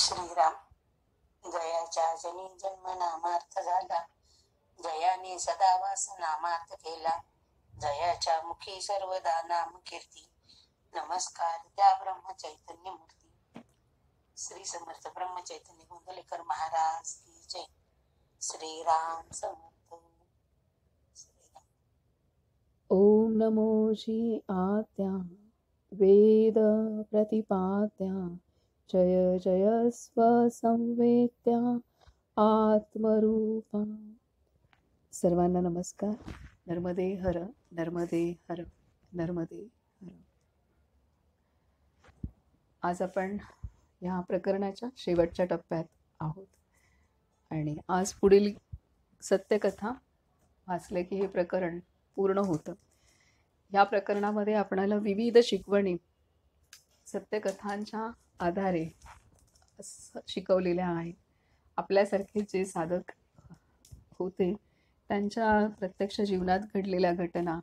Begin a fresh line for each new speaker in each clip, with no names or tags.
श्रीराम. जयाच्या जनी जन्म नामार्थ झाला, जयाने सदा वास नामार्थ केला. जयाच्या मुखी सर्वदा नाम कीर्ती, नमस्कार त्या ब्रह्म चैतन्य मूर्ती. श्री समर्थ ब्रह्म चैतन्य गोंदलेकर महाराज की जय. श्रीराम समर्थ. श्रीराम.
ओम नमो श्री आत्या वेद प्रतिपाद्या, जय जय स्वसंवेद्या आत्मरूपा. सर्वांना नमस्कार. नर्मदे हर, नर्मदे हर, नर्मदे हर. आज आपण ह्या प्रकरणाच्या शेवटच्या टप्प्यात आहोत आणि आज पुढील सत्यकथा वाचले की हे प्रकरण पूर्ण होतं. या प्रकरणामध्ये आपणाला विविध शिकवणी सत्यकथांच्या आधारे शिकवलेल्या आहेत. आपल्यासारखे जे साधक होते त्यांच्या प्रत्यक्ष जीवनात घडलेल्या घटना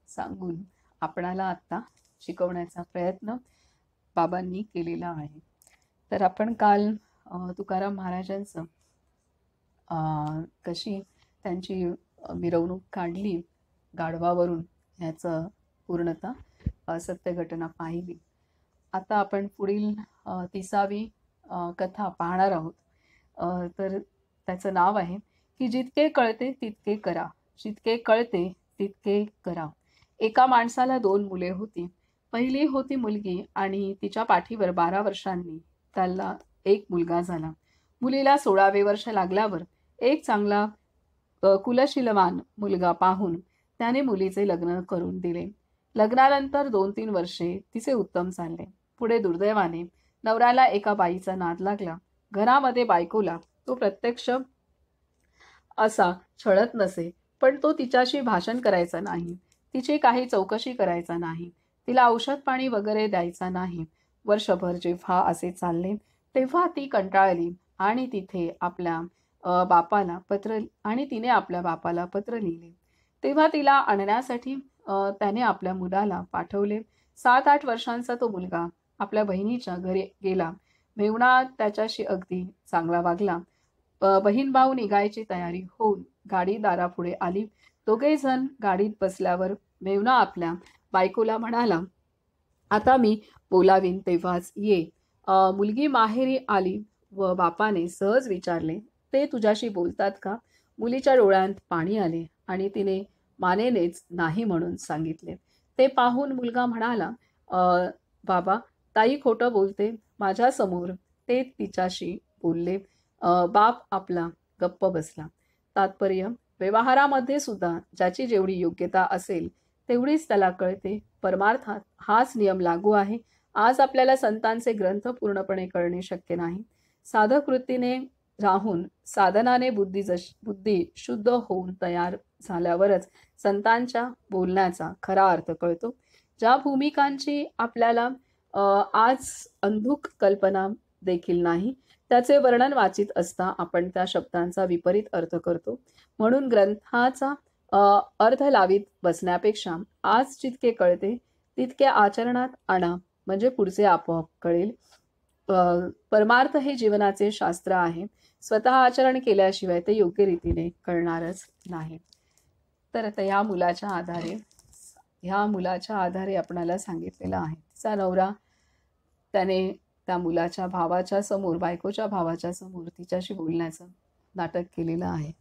सांगून आपणाला आत्ता शिकवण्याचा प्रयत्न बाबांनी केलेला आहे. तर आपण काल तुकाराम महाराजांचं कशी त्यांची मिरवणूक काढली गाढवावरून ह्याचं पूर्णतः सत्य घटना पाहिली. आता आपण पुढील 30वी कथा पाहणार आहोत. तर त्याचं नाव आहे की जितके कळते तितके करा, जितके कळते तितके करा. एका माणसाला 2 मुले होती. पहिली होती मुलगी आणि तिच्या पाठीवर 12 वर्षांनी त्याला एक मुलगा झाला. मुलीला 16वे वर्ष लागल्यावर एक चांगला कुलशीलवान मुलगा पाहून त्याने मुलीचे लग्न करून दिले. लग्नानंतर 2-3 वर्षे तिचे उत्तम चालले. पुढे दुर्दैवाने नवऱ्याला एका बाईचा नाद लागला. घरामध्ये बायकोला तो प्रत्यक्ष असा छळत नसे, पण तो तिच्याशी भाषण करायचा नाही, तिची काही चौकशी करायचा नाही, तिला औषध पाणी वगैरे द्यायचा नाही. वर्षभर जेव्हा असे चालले तेव्हा ती कंटाळली आणि तिने आपल्या बापाला पत्र लिहिले. तेव्हा तिला आणण्यासाठी त्याने आपल्या मुलाला पाठवले. 7-8 वर्षांचा तो मुलगा आपल्या बहिणीच्या घरी गेला. मेहुणा त्याच्याशी अगदी चांगला वागला. बहीण भाऊ निघायची तयारी होऊन गाडी दारापुढे आली. दोघे जण गाडीत बसल्यावर मेहुणा आपल्या बायकोला म्हणाला, आता मी बोलावीन तेव्हाच ये. मुलगी माहेरी आली व बापाने सहज विचारले, ते तुझ्याशी बोलतात का? मुलीच्या डोळ्यात पाणी आले आणि तिने मानेनेच नाही म्हणून सांगितले. ते पाहून मुलगा म्हणाला, बाबा, ताई खोटं बोलते. माझ्यासमोर ते तिच्याशी बोलले. बाप आपला गप्प बसला. तात्पर्य, व्यवहारामध्ये सुद्धा ज्याची जेवढी योग्यता असेल तेवढीच त्याला कळते. परमार्थात हाच नियम लागू आहे. आज आपल्याला संतांचे ग्रंथ पूर्णपणे कळणे शक्य नाही. साधक वृत्तीने राहून साधनाने बुद्धी शुद्ध होऊन तयार झाल्यावरच संतांच्या बोलण्याचा खरा अर्थ कळतो. ज्या भूमिकांची आपल्याला आज अंधुक कल्पना देखील नाही, त्याचे वर्णन वाचित असता आपण त्या शब्दांचा विपरीत अर्थ करतो. म्हणून ग्रंथाचा अर्थ लावीत बसण्यापेक्षा आज जितके कळते तितके आचरणात आणा, म्हणजे पुढचे आपोआप कळेल. परमार्थ हे जीवनाचे शास्त्र आहे. स्वतः आचरण केल्याशिवाय ते योग्य रीतीने कळणारच नाही. तर आता ह्या मुलाच्या आधारे आपणाला सांगितलेलं आहे. तिचा नवरा त्याने त्या मुलाच्या भावाच्या समोर, बायकोच्या भावाच्या समोर तिच्याशी बोलण्याचं नाटक केलेलं आहे.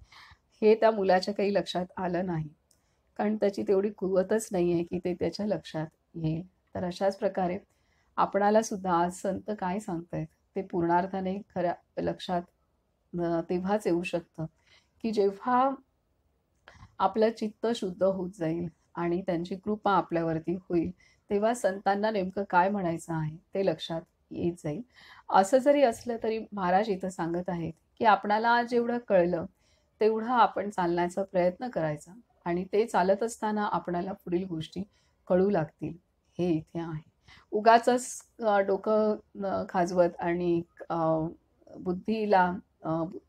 हे त्या मुलाच्या काही लक्षात आलं नाही, कारण त्याची तेवढी कुवतच नाही आहे की ते त्याच्या लक्षात येईल. तर अशाच प्रकारे आपणाला सुद्धा आज संत काय सांगतायत ते पूर्णार्थाने खऱ्या लक्षात तेव्हाच येऊ शकतं की जेव्हा आपलं चित्त शुद्ध होत जाईल आणि त्यांची कृपा आपल्यावरती होईल, तेव्हा संतांना नेमकं काय म्हणायचं आहे ते लक्षात येत जाईल. असं जरी असलं तरी महाराज इथं सांगत आहेत की आपणाला आज जेवढं कळलं तेवढं आपण चालण्याचा प्रयत्न करायचा आणि ते चालत असताना आपणाला पुढील गोष्टी कळू लागतील. हे इथे आहे. उगाचच डोकं खाजवत आणि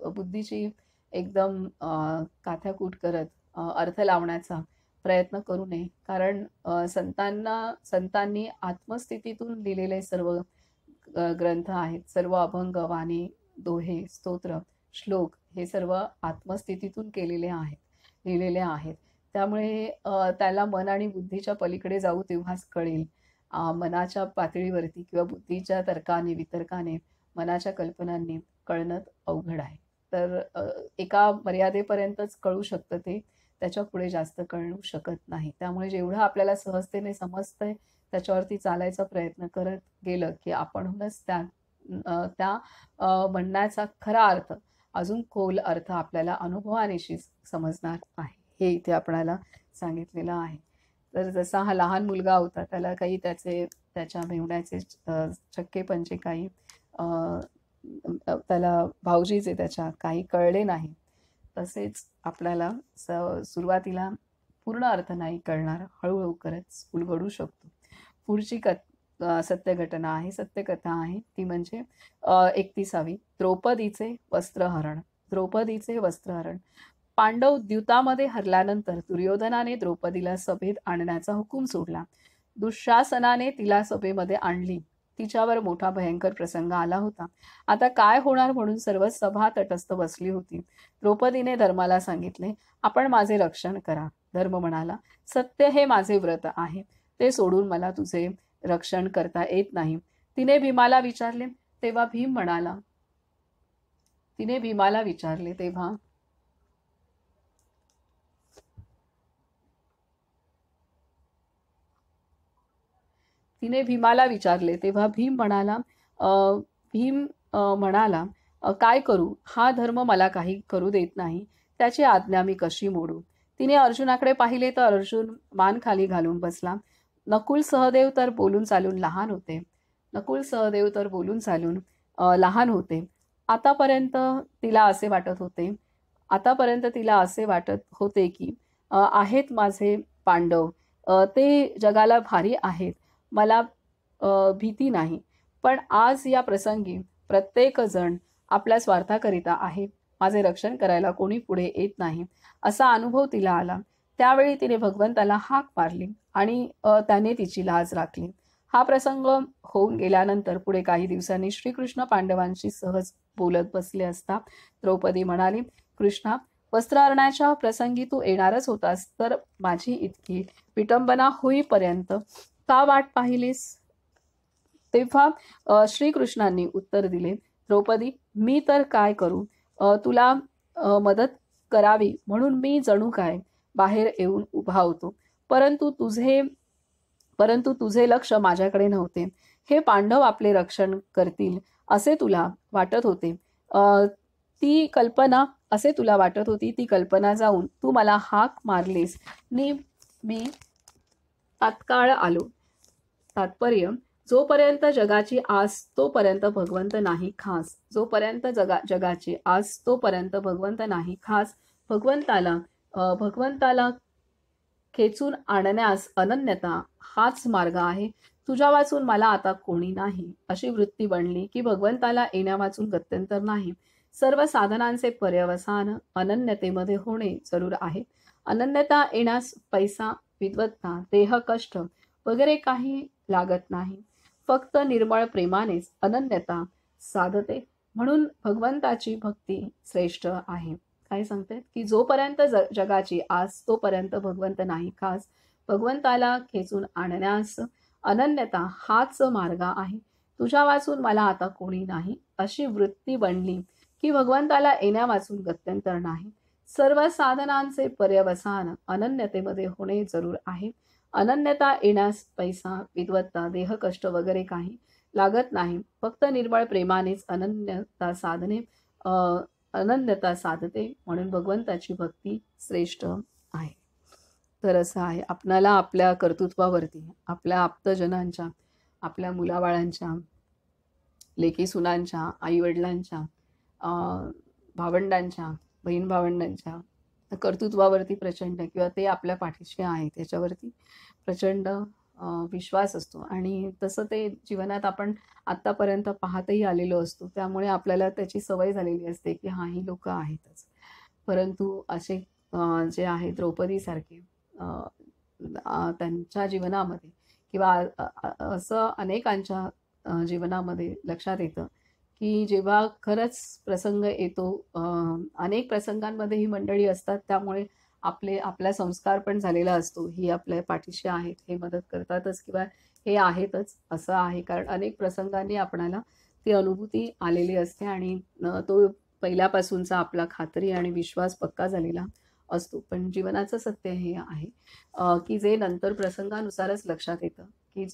बुद्धीची एकदम काथ्याकूट करत अर्थ लावण्याचा प्रयत्न करू नये. कारण संतांनी आत्मस्थितीतून लिहिलेले सर्व ग्रंथ आहेत, सर्व अभंग, वाणी, दोहे, स्तोत्र, श्लोक हे सर्व आत्मस्थितीतून लिहिलेले आहेत. त्यामुळे त्याला मन आणि बुद्धीच्या पलीकडे जाऊ तेव्हाच कळेल. मनाच्या पातळीवरती किंवा बुद्धीच्या तर्काने, वितर्काने, मनाच्या कल्पनांनी कळणं अवघड आहे. तर एका मर्यादेपर्यंतच कळू शकतं ते, त्याच्या पुढे जास्त कळू शकत नाही. त्यामुळे जेवढं आपल्याला सहजतेने समजतंय त्याच्यावरती चालायचा प्रयत्न करत गेलं की आपणहूनच त्या म्हणण्याचा खरा अर्थ, अजून खोल अर्थ आपल्याला अनुभवानेशी समजणार आहे. हे इथे आपल्याला सांगितलेलं आहे. तर जसा हा लहान मुलगा होता, त्याला काही त्याच्या मेहुण्याचे चक्के पंचे काही त्याला भाऊजीचे त्याच्या काही कळले नाही. तसेच आपल्याला सुरुवातीला पूर्ण अर्थ नाही कळणार, हळूहळू करत उलगडू शकतो. पुढची सत्य घटना आहे, सत्यकथा आहे, ती म्हणजे 31वी द्रौपदीचे वस्त्रहरण. पांडव द्यूतामध्ये हरल्यानंतर दुर्योधनाने द्रौपदीला सभेत आणण्याचा हुकूम सोडला. दुःशासनाने तिला सभेमध्ये आणली. तिच्यावर मोठा भयंकर प्रसंग आला होता. आता काय होणार म्हणून सर्व सभा तटस्थ बसली होती. द्रौपदीने धर्माला सांगितले, आपण माझे रक्षण करा. धर्म म्हणाला, सत्य हे माझे व्रत आहे, ते सोडून मला तुझे रक्षण करता येत नाही. तिने भीमाला विचारले तेव्हा भीम म्हणाला तिने भीमाला विचारले तेव्हा भीम म्हणाला, काय करू, हा धर्म मला काही करू देत नाही, त्याची आज्ञा मी कशी मोडू. तिने अर्जुनाकडे पाहिले तर अर्जुन मान खाली घालून बसला. नकुल सहदेव तर बोलून चालून लहान होते. आतापर्यंत तिला असे वाटत होते की आहेत माझे पांडव, ते जगाला भारी आहेत, मला भीती नाही. पण आज या प्रसंगी प्रत्येक जण आपल्या स्वार्थाकरिता आहे, माझे रक्षण करायला कोणी पुढे येत नाही, असा अनुभव तिला आला. त्यावेळी तिने भगवंताला हाक मारली आणि त्याने तिची लाज राखली. हा प्रसंग होऊन गेल्यानंतर पुढे काही दिवसांनी श्रीकृष्ण पांडवांशी सहज बोलत बसले असता द्रौपदी म्हणाली, कृष्णा, वस्त्रहरणाच्या प्रसंगी तू येणारच होतास, तर माझी इतकी विटंबना होईपर्यंत का वाट पाहिलीस? तेव्हा श्रीकृष्णांनी उत्तर दिले, द्रौपदी, मी तर काय करू, तुला मदत करावी म्हणून मी जणू काय बाहेर येऊन उभा होतो, परंतु तुझे लक्ष माझ्याकडे नव्हते. हे पांडव आपले रक्षण करतील असे तुला वाटत होते. ती कल्पना जाऊन तू मला हाक मारलीस नि मी तात्काळ आलो. तात्पर्य, जोपर्यंत जगाची आस तोपर्यंत भगवंत नाही खास. जगाची आस तोपर्यंत भगवंत नाही खास. भगवंताला खेचून आणण्यास अनन्यता हाच मार्ग आहे. तुझ्या वाचून मला आता कोणी नाही, अशी वृत्ती बनली की भगवंताला येण्या वाचून गत्यंतर नाही. सर्व साधनांचे पर्यवसान अनन्यतेमध्ये होणे जरूर आहे. अनन्यता येण्यास पैसा, विद्वत्ता, देह कष्ट वगैरे काही लागत नाही. फक्त निर्मळ प्रेमानेच अनन्यता साधते. म्हणून भगवंताची भक्ती श्रेष्ठ आहे. काय सांगतात की जोपर्यंत जगाची आस तोपर्यंत भगवंत नाही खास. भगवंताला खेचून आणण्यास अनन्यता हाच मार्ग आहे. तुझ्या वाचून मला आता कोणी नाही, अशी वृत्ती बनली की भगवंताला येण्या वाचून गत्यंतर नाही. सर्व साधनांचे पर्यवसान अनन्यतेमध्ये होणे जरूर आहे. अनन्यता येण्यास पैसा, विद्वत्ता, देहकष्ट वगैरे काही लागत नाही. फक्त निर्मळ प्रेमानेच अनन्यता साधते. म्हणून भगवंताची भक्ती श्रेष्ठ आहे. तर असं आहे, आपणाला आपल्या कर्तृत्वावरती, आपल्या आप्तजनांच्या, आपल्या मुलाबाळांच्या, लेकी सुनांच्या, आईवडिलांच्या, भावंडांच्या, बहीण भावंडांच्या कर्तृत्वावरती प्रचंड, किंवा ते आपल्या पाठीशी आहे त्याच्यावरती प्रचंड विश्वास असतो. आणि तसं ते जीवनात आपण आत्तापर्यंत पाहतही आलेलो असतो. त्यामुळे आपल्याला त्याची सवय झालेली असते की हा, ही लोक आहेतच. परंतु असे जे आहे द्रौपदीसारखे त्यांच्या जीवनामध्ये किंवा असं अनेकांच्या जीवनामध्ये लक्षात येतं की जेव्हा खरंच प्रसंग येतो, अनेक प्रसंगांमध्ये ही मंडळी असतात, त्यामुळे आपला संस्कार पण झालेला असतो, ही आपल्या पाठीशी आहेत, हे मदत करतातच किंवा हे आहेतच असं आहे. कारण अनेक प्रसंगांनी आपणाला ती अनुभूती आलेली असते आणि तो पहिल्यापासूनचा आपला खात्री आणि विश्वास पक्का झालेला असतो. पण जीवनाचं सत्य हे आहे की जे नंतर प्रसंगानुसारच लक्षात येतं की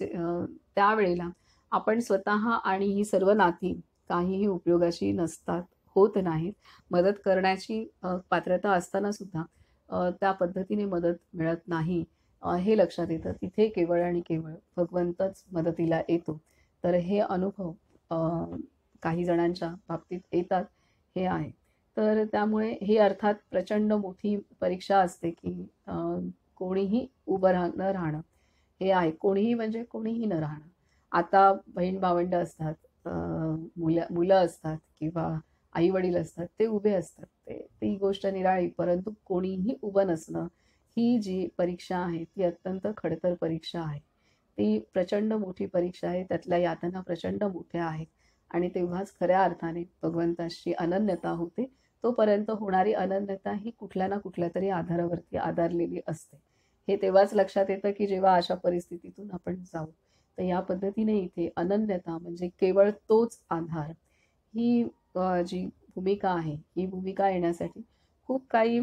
त्यावेळेला आपण स्वतः आणि ही सर्व नाती काहीही उपयोगाची नसतात, होत नाहीत. मदत करण्याची पात्रता असताना सुद्धा त्या पद्धतीने मदत मिळत नाही, हे लक्षात येतं. तिथे केवळ आणि केवळ भगवंतच मदतीला येतो. तर हे अनुभव काही जणांच्या बाबतीत येतात, हे आहे. तर त्यामुळे ही अर्थात प्रचंड मोठी परीक्षा असते की कोणीही उभं न राहणं हे आहे. कोणीही म्हणजे कोणीही न राहणं. आता बहीण भावंडं असतात, मुलं असतात किंवा आई वडील असतात, ते उभे असतात, ती गोष्ट निराळी. परंतु कोणीही उभं नसणं ही जी परीक्षा आहे ती अत्यंत खडतर परीक्षा आहे. ती प्रचंड मोठी परीक्षा आहे, त्यातल्या यातना प्रचंड मोठ्या आहेत आणि तेव्हाच खऱ्या अर्थाने भगवंताशी अनन्यता होते. तोपर्यंत होणारी अनन्यता ही कुठल्या ना कुठल्या तरी आधारावरती आधारलेली असते. हे तेव्हाच लक्षात येतं की जेव्हा अशा परिस्थितीतून आपण जाऊ. तर या पद्धतीने इथे अनन्यता म्हणजे केवळ तोच आधार, ही जी भूमिका आहे, ही भूमिका येण्यासाठी खूप काही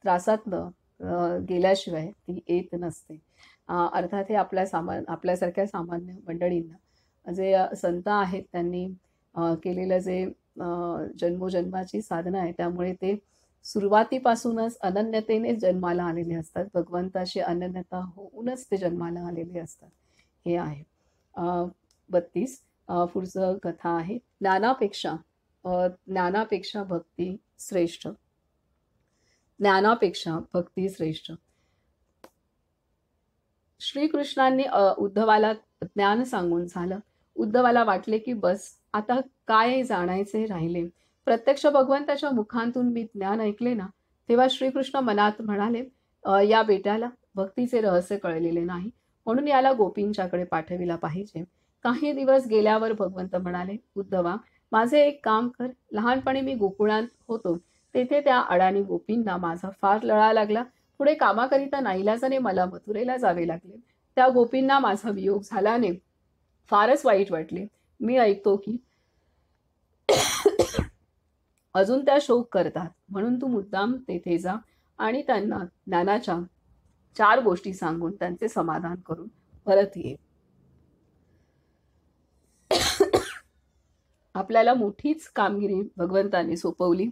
त्रासातनं गेल्याशिवाय ती येत नसते. अर्थात हे आपल्यासारख्या सामान्य मंडळींना जे संत आहेत त्यांनी केलेलं जे जन्मोजन्माची साधना आहे, त्यामुळे ते सुरुवातीपासूनच अनन्यतेने जन्माला आलेले असतात. भगवंताशी अनन्यता होऊनच ते जन्माला आलेले असतात, हे आहे. 32 पुढचं कथा आहे. ज्ञानापेक्षा भक्ती श्रेष्ठ. ज्ञानापेक्षा भक्ती श्रेष्ठ. श्रीकृष्णांनी उद्धवाला ज्ञान सांगून झालं. उद्धवाला वाटले की बस, आता काय जाणायचे राहिले. प्रत्यक्ष भगवंताच्या मुखांतून मी ज्ञान ऐकले ना, तेव्हा श्रीकृष्ण मनात म्हणाले, या बेट्याला भक्तीचे रहस्य कळलेले नाही, म्हणून याला गोपींच्याकडे पाठविला पाहिजे. काही दिवस गेल्यावर भगवंत म्हणाले, उद्धवा, माझे एक काम कर. लहानपणी मी गोकुळात होतो, तेथे त्या अडाणी गोपींना माझा फार लळा लागला. पुढे कामाकरिता नाईलाजाने मला मथुरेला जावे लागले. त्या गोपींना माझा वियोग झाल्याने फारच वाईट वाटले. मी ऐकतो की अजून त्या शोक करतात, म्हणून तू मुद्दाम तेथे जा आणि त्यांना ज्ञानाच्या 4 गोष्टी सांगून त्यांचे समाधान करून परत ये. आपल्याला मोठीच कामगिरी भगवंताने सोपवली.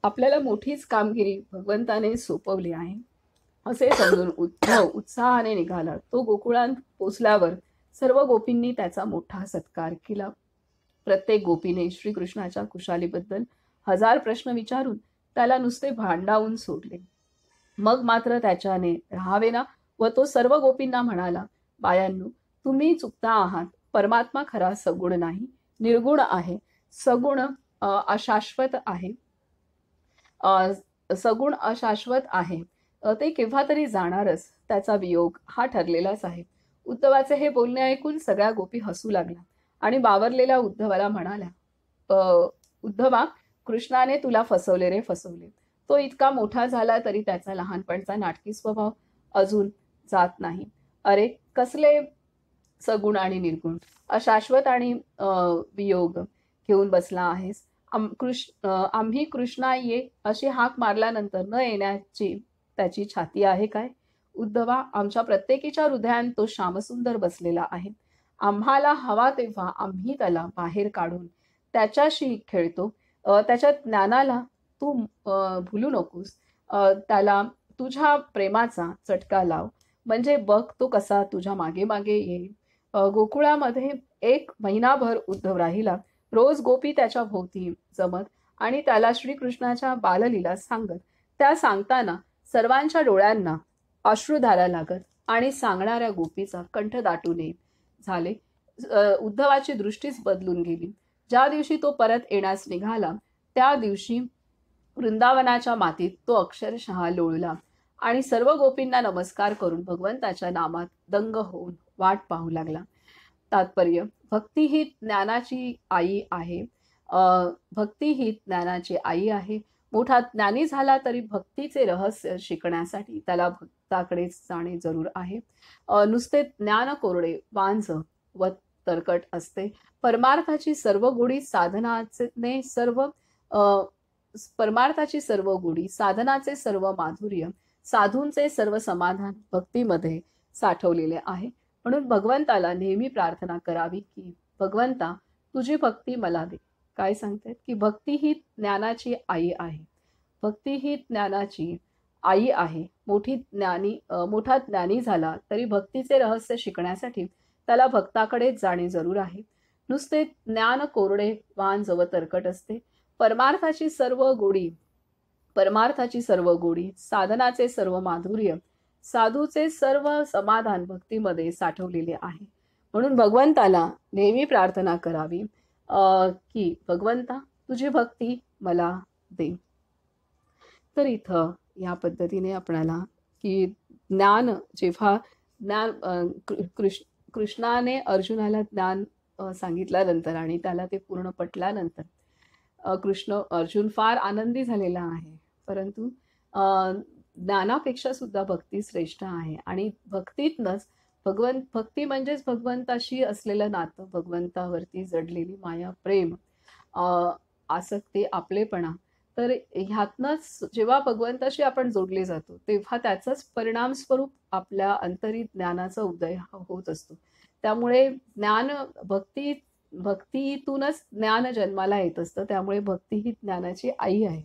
आपल्याला मोठीच कामगिरी भगवंताने सोपवली आहे असे समजून उद्धव उत्साहाने निघाला. तो गोकुळात पोचल्यावर सर्व गोपींनी त्याचा मोठा सत्कार केला. प्रत्येक गोपीने श्रीकृष्णाच्या कुशालीबद्दल 1000 प्रश्न विचारून त्याला नुसते भांडावून सोडले. मग मात्र त्याच्याने राहावे ना, व तो सर्व गोपींना म्हणाला, बायांनो, तुम्ही चुकता आहात. परमात्मा खरा सगुण नाही, निर्गुण आहे. सगुण अशाश्वत आहे. सगुण अशाश्वत आहे. ते केव्हा तरी जाणारच. त्याचा वियोग हा ठरलेलाच आहे. उद्धवाचे हे बोलणे ऐकून सगळ्या गोपी हसू लागल्या आणि बावरलेल्या उद्धवाला म्हणाल्या, उद्धवा, कृष्णाने तुला फसवले रे, फसवले. तो इतका मोठा झाला तरी त्याचा लहानपणचा नाटकी स्वभाव अजून जात नाही. अरे, कसले सगुण आणि निर्गुण, अशाश्वत आणि वियोग घेऊन बसला आहेस. आम्ही कृष्णा ये अशी हाक मारल्यानंतर न येण्याची त्याची छाती आहे काय? उद्धवा, आमच्या प्रत्येकीच्या हृदयात तो श्यामसुंदर बसलेला आहे. आम्हाला हवा तेव्हा आम्ही त्याला बाहेर काढून त्याच्याशी खेळतो. त्याच्या ज्ञानाला तू भुलू नकोस. त्याला तुझ्या प्रेमाचा चटका लाव, म्हणजे बघ तो कसा तुझ्या मागे मागे येईल. गोकुळामध्ये 1 महिनाभर उद्धव राहिला. रोज गोपी त्याच्या भोवती जमत आणि त्याला श्रीकृष्णाच्या बाललीला सांगत. त्या सांगताना सर्वांच्या डोळ्यांना अश्रुधारा लागत आणि सांगणाऱ्या गोपीचा कंठ दाटून येत झाले. उद्धवाची दृष्टीच बदलून गेली. ज्या दिवशी तो परत येण्यास निघाला त्या दिवशी वृंदावनाच्या मातीत तो अक्षरशः लोळला आणि सर्व गोपींना नमस्कार करून भगवंताच्या नामात दंग होऊन वाट पाहू लागला. तात्पर्य: भक्ती ही ज्ञानाची आई आहे. भक्ती ही ज्ञानाची आई आहे. मोठा ज्ञानी झाला तरी भक्तीचे रहस्य शिकण्यासाठी त्याला भक्ताकडेच जाणे जरूर आहे. नुसते ज्ञान कोरडे वांझ व तरकट असते. परमार्थाची सर्व गोडी साधनाचे सर्व माधुर्य, साधूंचे सर्व समाधान भक्तीमध्ये साठवलेले आहे. म्हणून भगवंताला नेहमी प्रार्थना करावी की भगवंता तुझी भक्ती मला दे. काय सांगतात की भक्ती ही ज्ञानाची आई आहे. भक्ती ही ज्ञानाची आई आहे. मोठा ज्ञानी झाला तरी भक्तीचे रहस्य शिकण्यासाठी त्याला भक्ताकडेच जाणे जरूर आहे. नुसते ज्ञान कोरडे वांझ व तरकट असते. परमार्थाची सर्व गोडी, साधनाचे सर्व माधुर्य, साधूचे सर्व समाधान भक्तीमध्ये साठवलेले आहे. म्हणून भगवंताला नेहमी प्रार्थना करावी की भगवंता तुझी भक्ती मला दे. तर इथं या पद्धतीने आपल्याला की जेव्हा कृष्णाने अर्जुनाला ज्ञान सांगितल्यानंतर आणि त्याला ते पूर्ण पटल्यानंतर अर्जुन फार आनंदी झालेला आहे. परंतु ज्ञानापेक्षा सुद्धा भक्ती श्रेष्ठ आहे. आणि भक्तीतनंच भक्ती म्हणजेच भगवंताशी असलेलं नातं, भगवंतावरती जडलेली माया, प्रेम, आसक्ती, आपलेपणा. तर ह्यातनंच जेव्हा भगवंताशी आपण जोडले जातो तेव्हा त्याचाच परिणाम स्वरूप आपल्या अंतरी ज्ञानाचा उदय होत असतो. त्यामुळे भक्तीतूनच ज्ञान जन्माला येत असतं. त्यामुळे भक्ती ही ज्ञानाची आई आहे.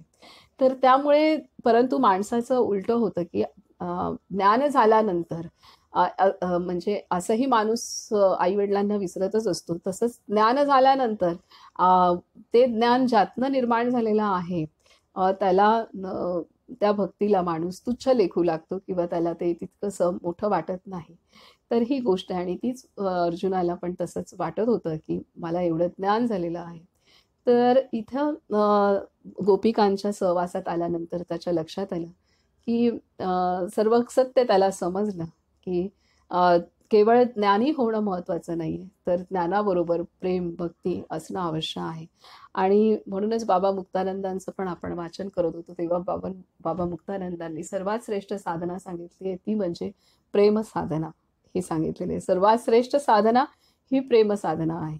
तर त्यामुळे परंतु माणसाचं उलटं होतं की ज्ञान झाल्यानंतर म्हणजे असंही माणूस आईवडिलांना विसरतच असतो. तसंच ज्ञान झाल्यानंतर ते ज्ञान ज्यातनं निर्माण झालेलं आहे त्याला त्या भक्तीला माणूस तुच्छ लेखू लागतो किंवा त्याला ते तितकंसं मोठं वाटत नाही. तर ही गोष्ट आहे आणि तीच अर्जुनाला पण तसंच वाटत होतं की मला एवढं ज्ञान झालेलं आहे. तर इथं गोपिकांच्या सहवासात आल्यानंतर त्याच्या लक्षात आलं की सर्व सत्य त्याला समजलं की केवळ ज्ञानी होणं महत्त्वाचं नाही आहे, तर ज्ञानाबरोबर प्रेम, भक्ती असणं आवश्यक आहे. आणि म्हणूनच बाबा मुक्तानंदांचं पण आपण वाचन करत होतो तेव्हा बाबा मुक्तानंदांनी सर्वात श्रेष्ठ साधना सांगितली आहे ती म्हणजे प्रेम साधना हे सांगितलेले. सर्वात श्रेष्ठ साधना ही प्रेम साधना आहे.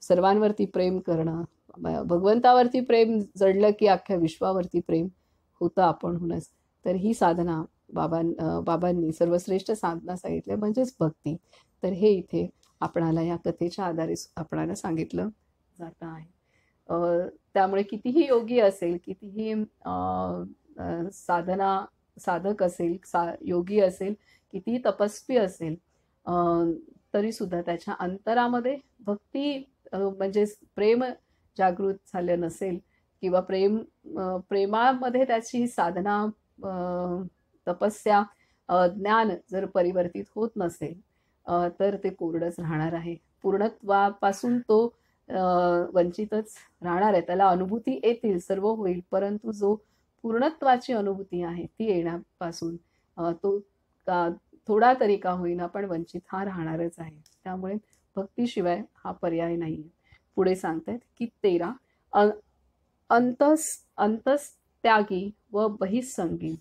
सर्वांवरती प्रेम करणं, भगवंतावरती प्रेम जडलं की अख्ख्या विश्वावरती प्रेम होतं आपणहूनच. तर ही साधना बाबांनी सर्वश्रेष्ठ साधना सांगितल्या म्हणजेच भक्ती. तर हे इथे आपणाला या कथेच्या आधारे आपणाला सांगितलं जात आहे. त्यामुळे कितीही योगी असेल, कितीही साधक असेल, योगी असेल, कितीही तपस्वी असेल, तरी सुद्धा त्याच्या अंतरामध्ये भक्ती म्हणजे प्रेम जागृत झालं नसेल किंवा प्रेमामध्ये त्याची साधना, तपस्या, ज्ञान जर परिवर्तित होत नसेल तर ते कोरडंच राहणार आहे. पूर्णत्वापासून तो वंचितच राहणार आहे. त्याला अनुभूती येतील, सर्व होईल, परंतु जो पूर्णत्वाची अनुभूती आहे ती येण्यापासून तो थोडा तरी का होईना पण वंचित हा राहणारच आहे. त्यामुळे भक्तीशिवाय हा पर्याय नाही. पुढे सांगतायत की 13 अंतस्त्यागी व बहिसंगी.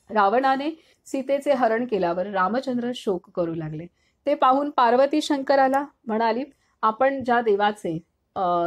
रावणाने सीतेचे हरण केल्यावर रामचंद्र शोक करू लागले. ते पाहून पार्वती शंकराला म्हणाली, आपण ज्या देवाचे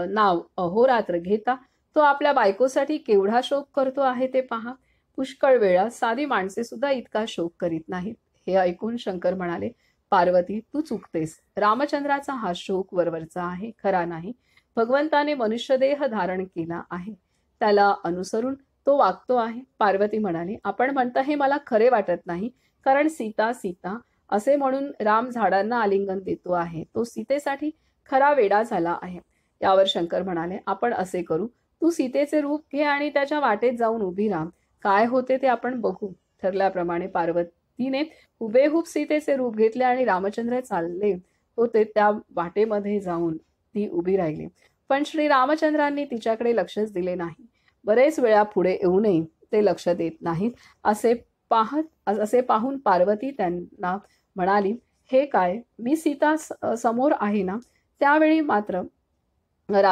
नाव अहोरात्र घेता तो आपल्या बायकोसाठी केवढा शोक करतो आहे ते पहा. पुष्कळ वेळा साधी माणसे सुद्धा इतका शोक करीत नाहीत. हे ऐकून शंकर म्हणाले, पार्वती तू चुकतेस. रामचंद्राचा हा शोक वरवरचा आहे, खरा नाही. भगवंताने मनुष्यदेह धारण केला आहे, त्याला अनुसरून तो वागतो आहे. पार्वती म्हणाली, आपण म्हणता हे मला खरे वाटत नाही, कारण सीता सीता असे म्हणून राम झाडांना आलिंगन देतो आहे. तो सीतेसाठी खरा वेडा झाला आहे. यावर शंकर म्हणाले, आपण असे करू, तू सीतेचे रूप घे आणि त्याच्या वाटेत जाऊन उभी राहा. काय होते ते आपण बघू. ठरल्याप्रमाणे पार्वतीने हुबेहूब सीतेचे रूप घेतले आणि रामचंद्र चालले होते त्या वाटेमध्ये जाऊन ती उभी राहिली. पण श्री रामचंद्रांनी तिच्याकडे लक्षच दिले नाही. बरेच वेळा पुढे येऊनही ते लक्ष देत नाहीत. असे असे पाहून पार्वती त्यांना म्हणाली, हे काय, मी सीता समोर आहे ना? त्यावेळी मात्र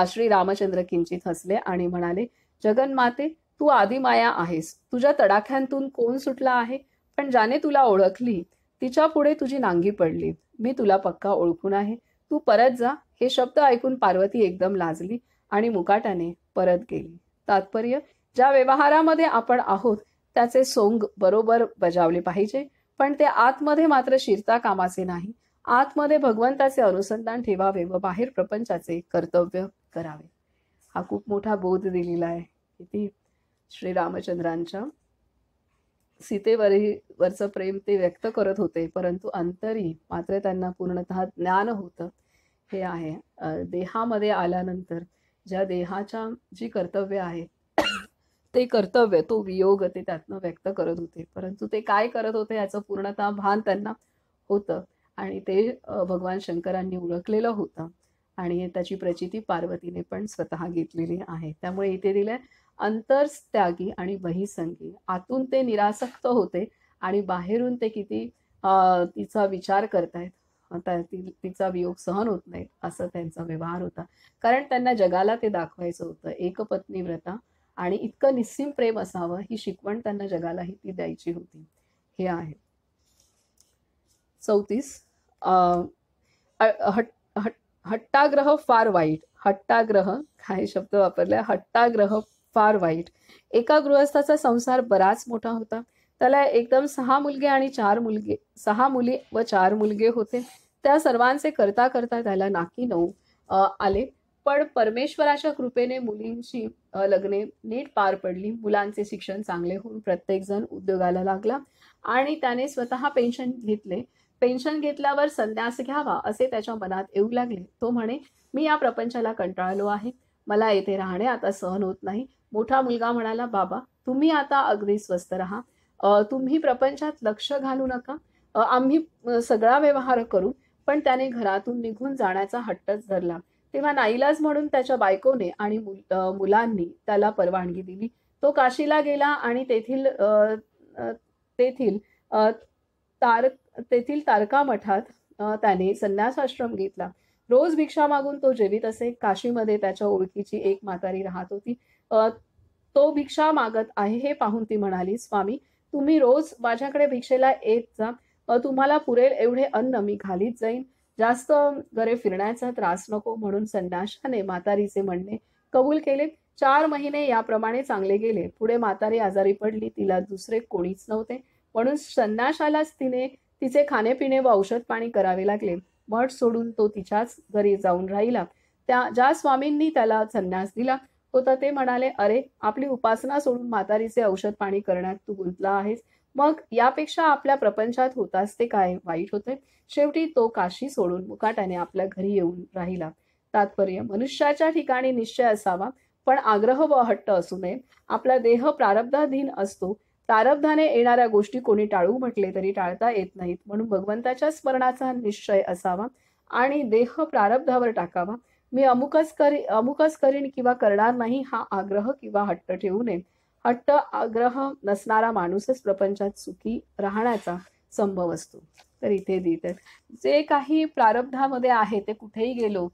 श्री रामचंद्र किंचित हसले आणि म्हणाले, जगन्माते, तू आदिमाया आहेस. तुझ्या तडाख्यांतून कोण सुटला आहे? पण ज्याने तुला ओळखली तिच्या पुढे तुझी नांगी पडली. मी तुला पक्का ओळखून आहे. तू परत जा. हे शब्द ऐकून पार्वती एकदम लाजली आणि मुकाट्याने परत गेली. तात्पर्य, ज्या व्यवहारामध्ये आपण आहोत त्याचे सोंग बरोबर बजावले पाहिजे, पण ते आतमध्ये मात्र शिरता कामाचे नाही. आतमध्ये भगवंताचे अनुसंधान ठेवावे व बाहेर प्रपंचाचे कर्तव्य करावे. हा खूप मोठा बोध दिलेला आहे. किती श्रीरामचंद्रांच्या सीतेवरचं प्रेम ते व्यक्त करत होते, परंतु अंतरी मात्र त्यांना पूर्णतः ज्ञान होतं. हे आहे देहामध्ये आल्यानंतर ज्या देहाच्या जी कर्तव्य आहे ते कर्तव्य, तो वियोग ते त्यातनं व्यक्त करत होते, परंतु ते काय करत होते याचं पूर्णतः भान त्यांना होतं आणि ते भगवान शंकरांनी ओळखलेलं होतं आणि त्याची प्रचिती पार्वतीने पण स्वतः घेतलेली आहे. त्यामुळे इथे दिलंय, अंतर्त्यागी आणि बहिसंगी. आतून ते निरासक्त होते आणि बाहेरून ते किती तिचा विचार करतायत, तिचा वियोग सहन होत नाही असं त्यांचा व्यवहार होता. कारण त्यांना जगाला ते दाखवायचं होतं. एकपत्नी व्रता आणि इतकं निस्सीम प्रेम असावं ही शिकवण त्यांना जगालाही ती द्यायची होती. हे आहे 34. हट्टाग्रह फार वाईट. हट्टाग्रह, काही शब्द वापरले. हट्टाग्रह फार वाईट. एका गृहस्थाचा संसार बराच मोठा होता. त्याला एकदम 6 मुलगे आणि 6 मुली व 4 मुलगे होते. त्या सर्वांचे करता करता त्याला नाकी 9 आले. पण परमेश्वराच्या कृपेने मुलींची लग्ने नीट पार पडली. मुलांचे शिक्षण चांगले होऊन प्रत्येक जण उद्योगाला लागला आणि त्याने स्वतः पेन्शन घेतले. पेन्शन घेतल्यावर संन्यास घ्यावा असे त्याच्या मनात येऊ लागले. तो म्हणे, मी या प्रपंचाला कंटाळलो आहे. मला येथे राहणे आता सहन होत नाही. मोठा मुलगा म्हणाला, बाबा तुम्ही आता अगदी स्वस्थ राहा. तुम्ही प्रपंचात लक्ष घालू नका. आम्ही सगळा व्यवहार करू. पण त्याने घरातून निघून जाण्याचा हट्टच धरला. तेव्हा नाईलाज म्हणून त्याच्या बायकोने आणि मुलांनी त्याला परवानगी दिली. तो काशीला गेला आणि तेथील तारका मठात त्याने संन्यासाश्रम घेतला. रोज भिक्षा मागून तो जेवीत असे. काशीमध्ये त्याच्या ओळखीची एक म्हातारी राहत होती. तो भिक्षा मागत आहे हे पाहून ती म्हणाली, स्वामी तुम्ही रोज माझ्याकडे भिक्षेला येत जा. तुम्हाला पुरेल एवढे अन्न मी घालीत जाईन. जास्त घरे फिरण्याचा त्रास नको. म्हणून संन्याशाने म्हातारीचे म्हणणे कबूल केले. 4 महिने याप्रमाणे चांगले गेले. पुढे म्हातारी आजारी पडली. तिला दुसरे कोणीच नव्हते, म्हणून संन्याशालाच तिचे खाणेपिणे व औषध पाणी करावे लागले. मठ सोडून तो तिच्याच घरी जाऊन राहिला. ज्या स्वामींनी त्याला संन्यास दिला होता ते म्हणाले, अरे आपली उपासना सोडून म्हातारीचे औषध पाणी करण्यात तू गुंतला आहेस. मग यापेक्षा आपल्या प्रपंचात होतास ते काय वाईट होते. शेवटी तो काशी सोडून मुकाट्याने आपल्या घरी येऊन राहिला. तात्पर्य, मनुष्याच्या ठिकाणी निश्चय असावा, पण आग्रह व हट्ट असू नये. आपला देह प्रारब्धाधीन असतो. प्रारब्धाने येणाऱ्या गोष्टी कोणी टाळू म्हटले तरी टाळता येत नाहीत. म्हणून भगवंताच्या स्मरणाचा निश्चय असावा आणि देह प्रारब्धावर टाकावा. मी अमुकच करीन किंवा करणार नाही हा आग्रह किंवा हट्ट ठेवू नये. हट्ट आग्रह नसणारा माणूसच प्रपंचात सुखी राहण्याचा संभव असतो. तर इथे देतात, जे काही प्रारब्धामध्ये आहे ते कुठेही गेलो,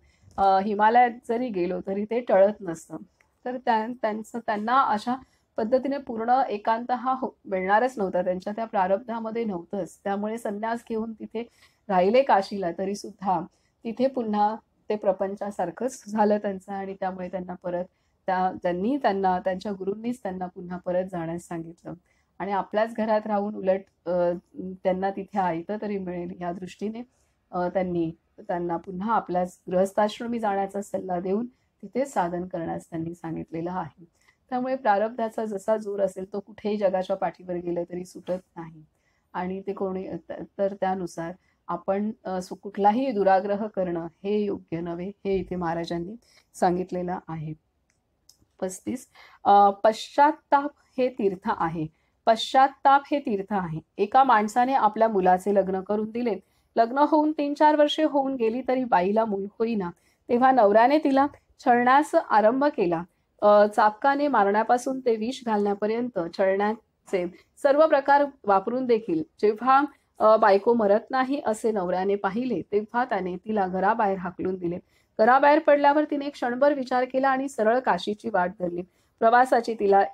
हिमालयात जरी गेलो तरी ते टळत नसतं. तर त्यांना अशा पद्धतीने पूर्ण एकांत हा मिळणारच नव्हता. त्यांच्या त्या प्रारब्धामध्ये नव्हतंच. त्यामुळे संन्यास घेऊन तिथे राहिले काशीला, तरी सुद्धा तिथे पुन्हा ते प्रपंचासारखंच झालं त्यांचं आणि त्यामुळे त्यांना परत त्यांच्या गुरूंनीच त्यांना पुन्हा परत जाण्यास सांगितलं आणि आपल्याच घरात राहून उलट त्यांना तिथे आयतं तरी मिळेल या दृष्टीने त्यांना पुन्हा आपल्याच गृहस्थाश्रमी जाण्याचा सल्ला देऊन तिथे साधन करण्यास त्यांनी सांगितलेलं आहे. त्यामुळे प्रारब्धाचा जसा जोर असेल तो कुठेही जगाच्या पाठीवर गेलं तरी सुटत नाही आणि ते कोणी तर त्यानुसार आपण कुठलाही दुराग्रह करणं हे योग्य नव्हे, हे इथे महाराजांनी सांगितलेलं आहे. 35. पश्चात्ताप हे तीर्थ आहे. पश्चात्ताप हे तीर्थ आहे. एका माणसाने आपल्या मुलाचे लग्न करून दिले. लग्न होऊन 3-4 वर्षे होऊन गेली तरी बाईला मूल होईना. तेव्हा नवऱ्याने तिला छळण्यास आरंभ केला. चापकाने मारण्यापासून ते विष घालण्यापर्यंत चे सर्व प्रकार वापरून देखील जेव्हा बायको मरत नाही असे नवऱ्याने पाहिले तेव्हा त्याने तिला घराबाहेर हाकलून दिले. घराबाहेर पडल्यावर तिने क्षणभर विचार केला आणि सरळ काशीची वाट धरली. प्रवासाची तिला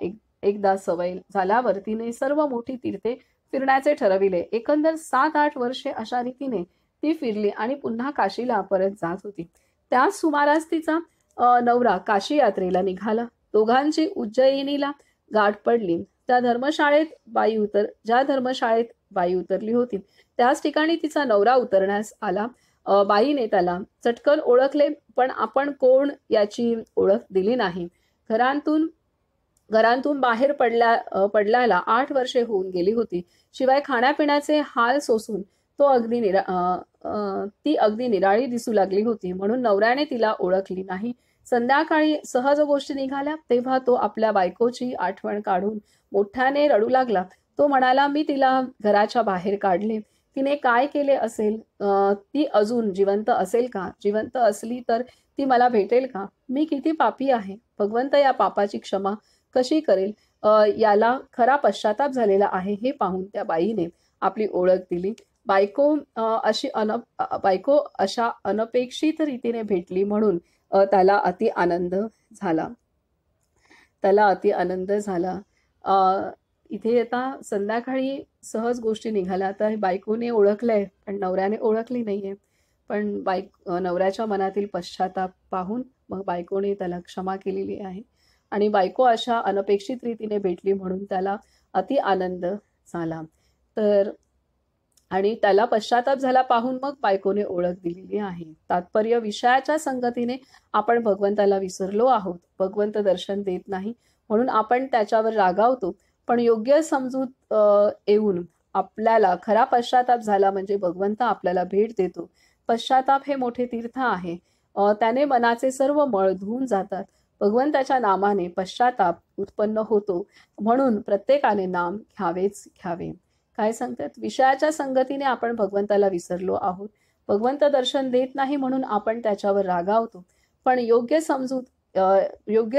एकदा सवय झाल्यावर तिने सर्व मोठी तीर्थे फिरण्याचे ठरविले. एकंदर 7-8 वर्षे अशा रीतीने ती फिरली आणि पुन्हा काशीला परत जात होती. त्याच सुमारास तिचा नवरा काशी यात्रेला निघाला. दोघांची उज्जयिनीला गाठ पडली. ज्या धर्मशाळेत बाई उतरली होती त्याच ठिकाणी तिचा नवरा उतरण्यास आला. बाईने त्याला चटकन ओळखले, पण आपण कोण याची ओळख दिली नाही. घरातून बाहेर पडल्याला 8 वर्षे होऊन गेली होती. शिवाय खाण्यापिण्याचे हाल सोसून ती अगदी निराळी दिसू लागली होती, म्हणून नवऱ्याने तिला ओळखली नाही. संध्याकाळी सहज गोष्टी निघाल्या तेव्हा तो आपल्या बायकोची आठवण काढून मोठ्याने रडू लागला. तो म्हणाला, मी तिला घराच्या बाहेर काढले. तिने काय केले असेल? ती अजून जिवंत असेल का? जिवंत असली तर ती मला भेटेल का? मी किती पापी आहे. भगवंत या पापाची क्षमा कशी करेल? याला खरा पश्चाताप झालेला आहे. हे पाहून त्या बाईने आपली ओळख दिली. बायको अशा अनपेक्षित रीतीने भेटली म्हणून त्याला अति आनंद झाला. इथे आता संध्याकाळी सहज गोष्टी निघाल्या. आता बायकोने ओळखलंय पण नवऱ्याने ओळखली नाहीये. पण नवऱ्याच्या मनातील पश्चाताप पाहून मग बायकोने त्याला क्षमा केलेली आहे आणि बायको अशा अनपेक्षित रीतीने भेटली म्हणून त्याला अति आनंद झाला. आणि त्याला पश्चाताप झाला पाहून मग बायकोने ओळख दिलेली आहे. तात्पर्य, विषयाच्या संगतीने आपण भगवंताला विसरलो आहोत. भगवंत दर्शन देत नाही म्हणून आपण त्याच्यावर रागावतो. पण योग्य समजूत येऊन आपल्याला खरा पश्चाताप झाला म्हणजे भगवंत आपल्याला भेट देतो. पश्चाताप हे मोठे तीर्थ आहे. त्याने मनाचे सर्व मळ धुवून जातात. भगवंताच्या नामाने पश्चाताप उत्पन्न होतो, म्हणून प्रत्येकाने नाम घ्यावेच घ्यावे. काय सांगतात? विषयाच्या संगतीने आपण भगवंताला विसरलो आहोत. भगवंत दर्शन देत नाही म्हणून आपण त्याच्यावर रागावतो. पण योग्य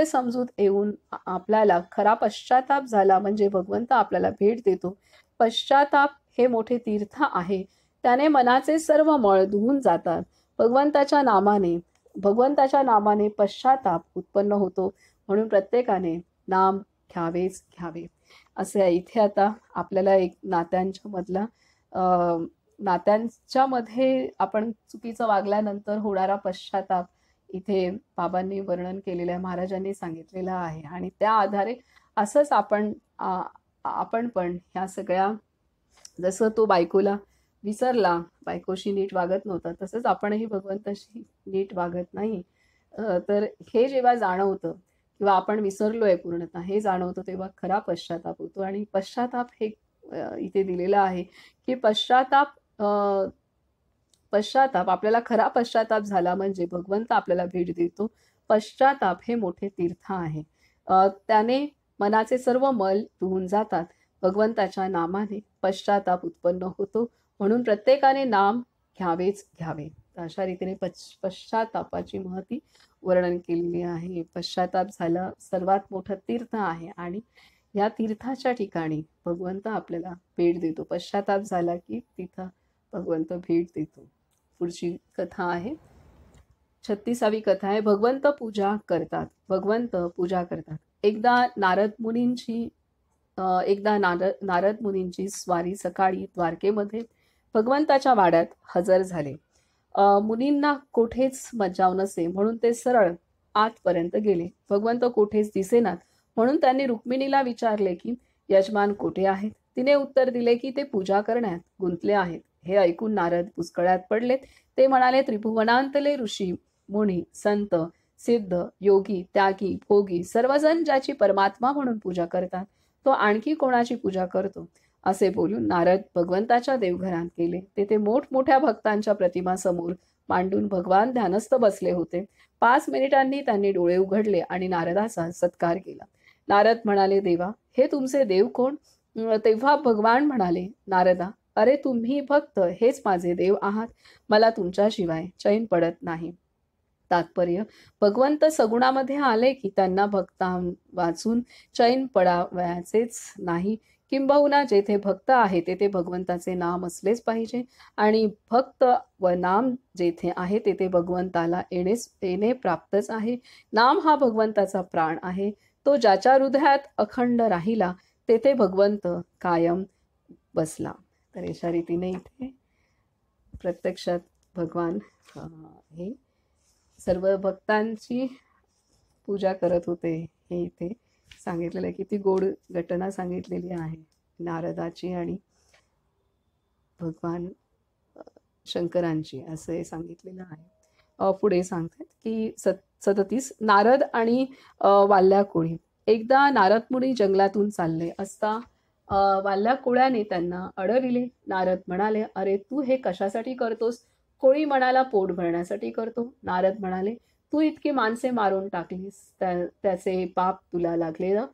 समजूत येऊन आपल्याला खरा पश्चाताप झाला म्हणजे भगवंत आपल्याला भेट देतो. पश्चाताप हे मोठे तीर्थ आहे. त्याने मनाचे सर्व मळ धुवून जातात. भगवंताच्या नामाने पश्चाताप उत्पन्न होतो, म्हणून प्रत्येकाने नाम घ्यावेच घ्यावे. असे इथे आता आपल्याला एक नात्यांच्या मध्ये आपण चुकीचं वागल्यानंतर होणारा पश्चाताप इथे बाबांनी वर्णन केलेलं आहे, महाराजांनी सांगितलेलं आहे. आणि त्या आधारे असंच आपण पण ह्या सगळ्या, जसं तो बायकोला विसरला, बायकोशी नीट वागत नव्हता, तसंच आपणही भगवंताशी नीट वागत नाही. तर हे जेव्हा जाणवतं किंवा आपण विसरलोय पूर्णतः हे जाणवतं तेव्हा खरा पश्चाताप होतो. आणि पश्चाताप हे इथे दिलेलं आहे की पश्चाताप आपल्याला खरा पश्चाताप झाला म्हणजे भगवंत आपल्याला भेट देतो. पश्चाताप हे मोठे तीर्थ आहे. त्याने मनाचे सर्व मल धुवून जातात. भगवंताच्या नामाने पश्चाताप उत्पन्न होतो, म्हणून प्रत्येकाने नाम घ्यावेच घ्यावे. अशा रीतीने पश्चातापाची महती वर्णन केलेली आहे. पश्चाताप झाला सर्वात मोठं तीर्थ आहे आणि या तीर्थाच्या ठिकाणी भगवंत आपल्याला भेट देतो. पश्चाताप झाला की तिथं भगवंत भेट देतो. पुढची कथा आहे, 36वी कथा आहे. भगवंत पूजा करतात. एकदा नारद मुनींची स्वारी सकाळी द्वारकेमध्ये भगवंताच्या वाड्यात हजर झाले. मुनींना कोठेच मज्जाव नसे म्हणून ते सरळ आतपर्यंत गेले. भगवंत कोठेच दिसेनात म्हणून त्यांनी रुक्मिणीला विचारले की यजमान कोठे आहेत? तिने उत्तर दिले की ते पूजा करण्यात गुंतले आहेत. हे ऐकून नारद पुष्कळ्यात पडलेत. ते म्हणाले, त्रिभुवनांतले ऋषी मुनी संत सिद्ध योगी त्यागी भोगी सर्वजण ज्याची परमात्मा म्हणून पूजा करतात तो आणखी कोणाची पूजा करतो? असे बोलून नारद भगवंताच्या देवघरात गेले. तेथे मोठमोठ्या भक्तांच्या प्रतिमा समोर मांडून भगवान ध्यानस्थ बसले होते. 5 मिनिटांनी त्यांनी डोळे उघडले आणि नारदाचा सत्कार केला. नारद म्हणाले, देवा, हे तुमचे देव कोण? तेव्हा भगवान म्हणाले, नारदा, अरे तुम्ही भक्त हेच माझे देव आहात. मला तुमच्याशिवाय चैन पडत नाही. तात्पर्य, भगवंत सगुणामध्ये आले की त्यांना भक्तां वाचून चैन पडावयाचेच नाही किंबहुना जेथे भक्त आहे तेथे भगवंताचे नाम असलेच पाहिजे आणि भक्त व नाम जेथे आहे तेथे भगवंताला येणे प्राप्तच आहे. नाम हा भगवंताचा प्राण आहे. तो ज्याच्या हृदयात अखंड राहिला तेथे भगवंत कायम बसला. तर अशा रीतीने इथे प्रत्यक्षात भगवान हे सर्व भक्तांची पूजा करत होते. हे इथे सांगितलेलं आहे. किती गोड घटना सांगितलेली आहे नारदाची आणि भगवान शंकरांची, असे सांगितलेलं आहे. पुढे सांगतात की 37 नारद आणि वाल्याकोळी. एकदा नारद मुनी जंगलातून चालले असता वाल्याकोळ्याने त्यांना अडविले. नारद म्हणाले, अरे तू हे कशासाठी करतोस? कोळी म्हणाला, पोट भरण्यासाठी करतो. नारद म्हणाले, तू इतकी माणसे मारून टाकलीस, त्याचे पाप तुला लागले ना?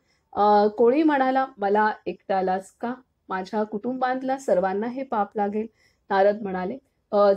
कोळी म्हणाला, मला एकट्यालाच का? माझ्या कुटुंबातल्या सर्वांना हे पाप लागेल. नारद म्हणाले,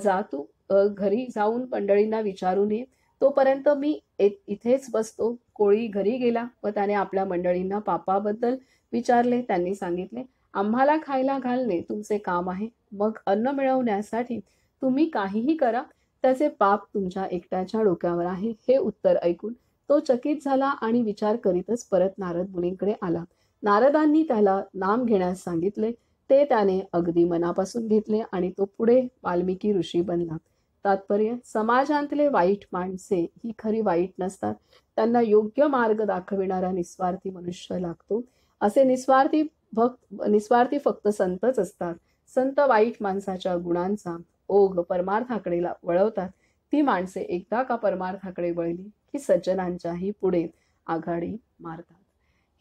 जा तू घरी जाऊन मंडळींना विचारून ये. तोपर्यंत मी इथेच बसतो. कोळी घरी गेला व त्याने आपल्या मंडळींना पापाबद्दल विचारले. त्यांनी सांगितले, आम्हाला खायला घालणे तुमचे काम आहे. मग अन्न मिळवण्यासाठी तुम्ही काहीही करा, त्याचे पाप तुमच्या एकट्याच्या डोक्यावर आहे. हे उत्तर ऐकून तो चकित झाला आणि विचार करीतच परत नारद मुनींकडे आला. नारदांनी त्याला नाम घेण्यास सांगितले. ते त्याने अगदी मनापासून घेतले आणि तो पुढे वाल्मिकी ऋषी बनला. तात्पर्य, समाजातले वाईट माणसे ही खरी वाईट नसतात. त्यांना योग्य मार्ग दाखविणारा निस्वार्थी मनुष्य लागतो. असे निस्वार्थी फक्त संतच असतात. संत वाईट माणसाच्या गुणांचा ओघ परमार्थाकडे वळवतात. ती माणसे एकदा का परमार्थाकडे वळली की सज्जनांच्याही पुढे आघाडी मारतात.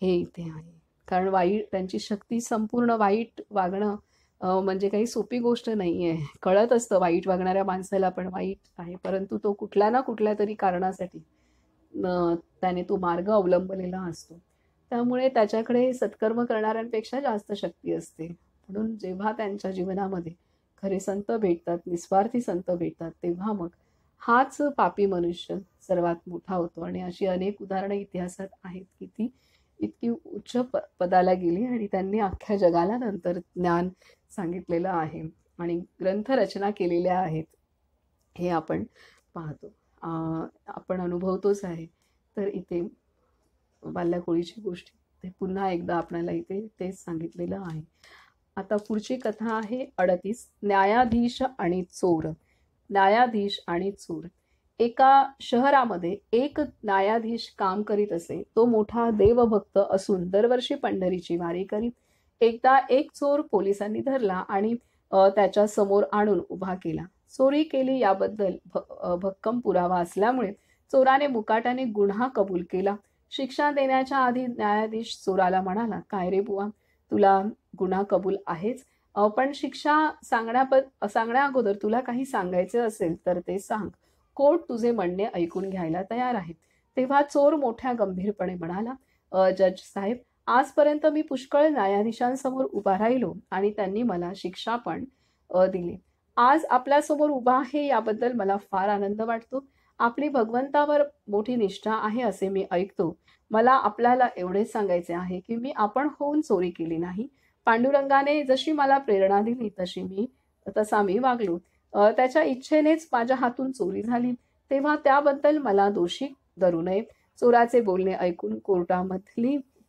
हे इथे आहे. कारण वाईट त्यांची शक्ती, संपूर्ण वाईट वागणं म्हणजे काही सोपी गोष्ट नाही आहे. कळत असतं वाईट वागणाऱ्या माणसाला पण वाईट आहे, परंतु तो कुठल्या ना कुठल्या तरी कारणासाठी त्याने तो मार्ग अवलंबलेला असतो. त्यामुळे त्याच्याकडे सत्कर्म करणाऱ्यांपेक्षा जास्त शक्ती असते. म्हणून जेव्हा त्यांच्या जीवनामध्ये खरे संत भेटतात, निस्वार्थी संत भेटतात, तेव्हा मग हाच पापी मनुष्य सर्वात मोठा होतो. आणि अशी अनेक उदाहरणं इतिहासात आहेत की ती इतकी उच्च पदाला गेली आणि त्यांनी अख्ख्या जगाला नंतर ज्ञान सांगितलेलं आहे आणि ग्रंथ रचना केलेल्या आहेत. हे आपण पाहतो, आपण अनुभवतोच आहे. तर इथे वाल्याकोळीची गोष्ट ते पुन्हा एकदा आपल्याला इथे तेच सांगितलेलं आहे. आता पुढची कथा आहे 38 न्यायाधीश आणि चोर. न्यायाधीश आणि चोर. एका शहरामध्ये एक न्यायाधीश काम करीत असे. तो मोठा देवभक्त असून दरवर्षी पंढरीची वारी करीत. एकदा एक चोर पोलिसांनी धरला आणि त्याच्या समोर आणून उभा केला. चोरी केली याबद्दल भक्कम पुरावा असल्यामुळे चोराने मुकाट्याने गुन्हा कबूल केला. शिक्षा देण्याच्या आधी न्यायाधीश चोराला म्हणाला, काय रे बुवा, तुला गुन्हा कबूल आहेच, पण शिक्षा सांगण्या अगोदर तुला काही सांगायचे असेल तर ते सांग. कोर्ट तुझे म्हणणे ऐकून घ्यायला तयार आहे. तेव्हा चोर मोठ्या गंभीरपणे म्हणाला, जज साहेब, आजपर्यंत मी पुष्कळ न्यायाधीशांसमोर उभा राहिलो आणि त्यांनी मला शिक्षा पण दिली. आज आपल्यासमोर उभा आहे याबद्दल मला फार आनंद वाटतो. आपली भगवंतावर मोठी निष्ठा आहे असे मी ऐकतो. मला आपल्याला एवढेच सांगायचे आहे की मी आपण होऊन चोरी केली नाही. पांडुरंगाने जशी मला प्रेरणा दिली तसा मी वागलो. त्याच्या इच्छेनेच माझ्या हातून चोरी झाली. तेव्हा त्याबद्दल मला दोषी धरू नये. चोराचे बोलणे ऐकून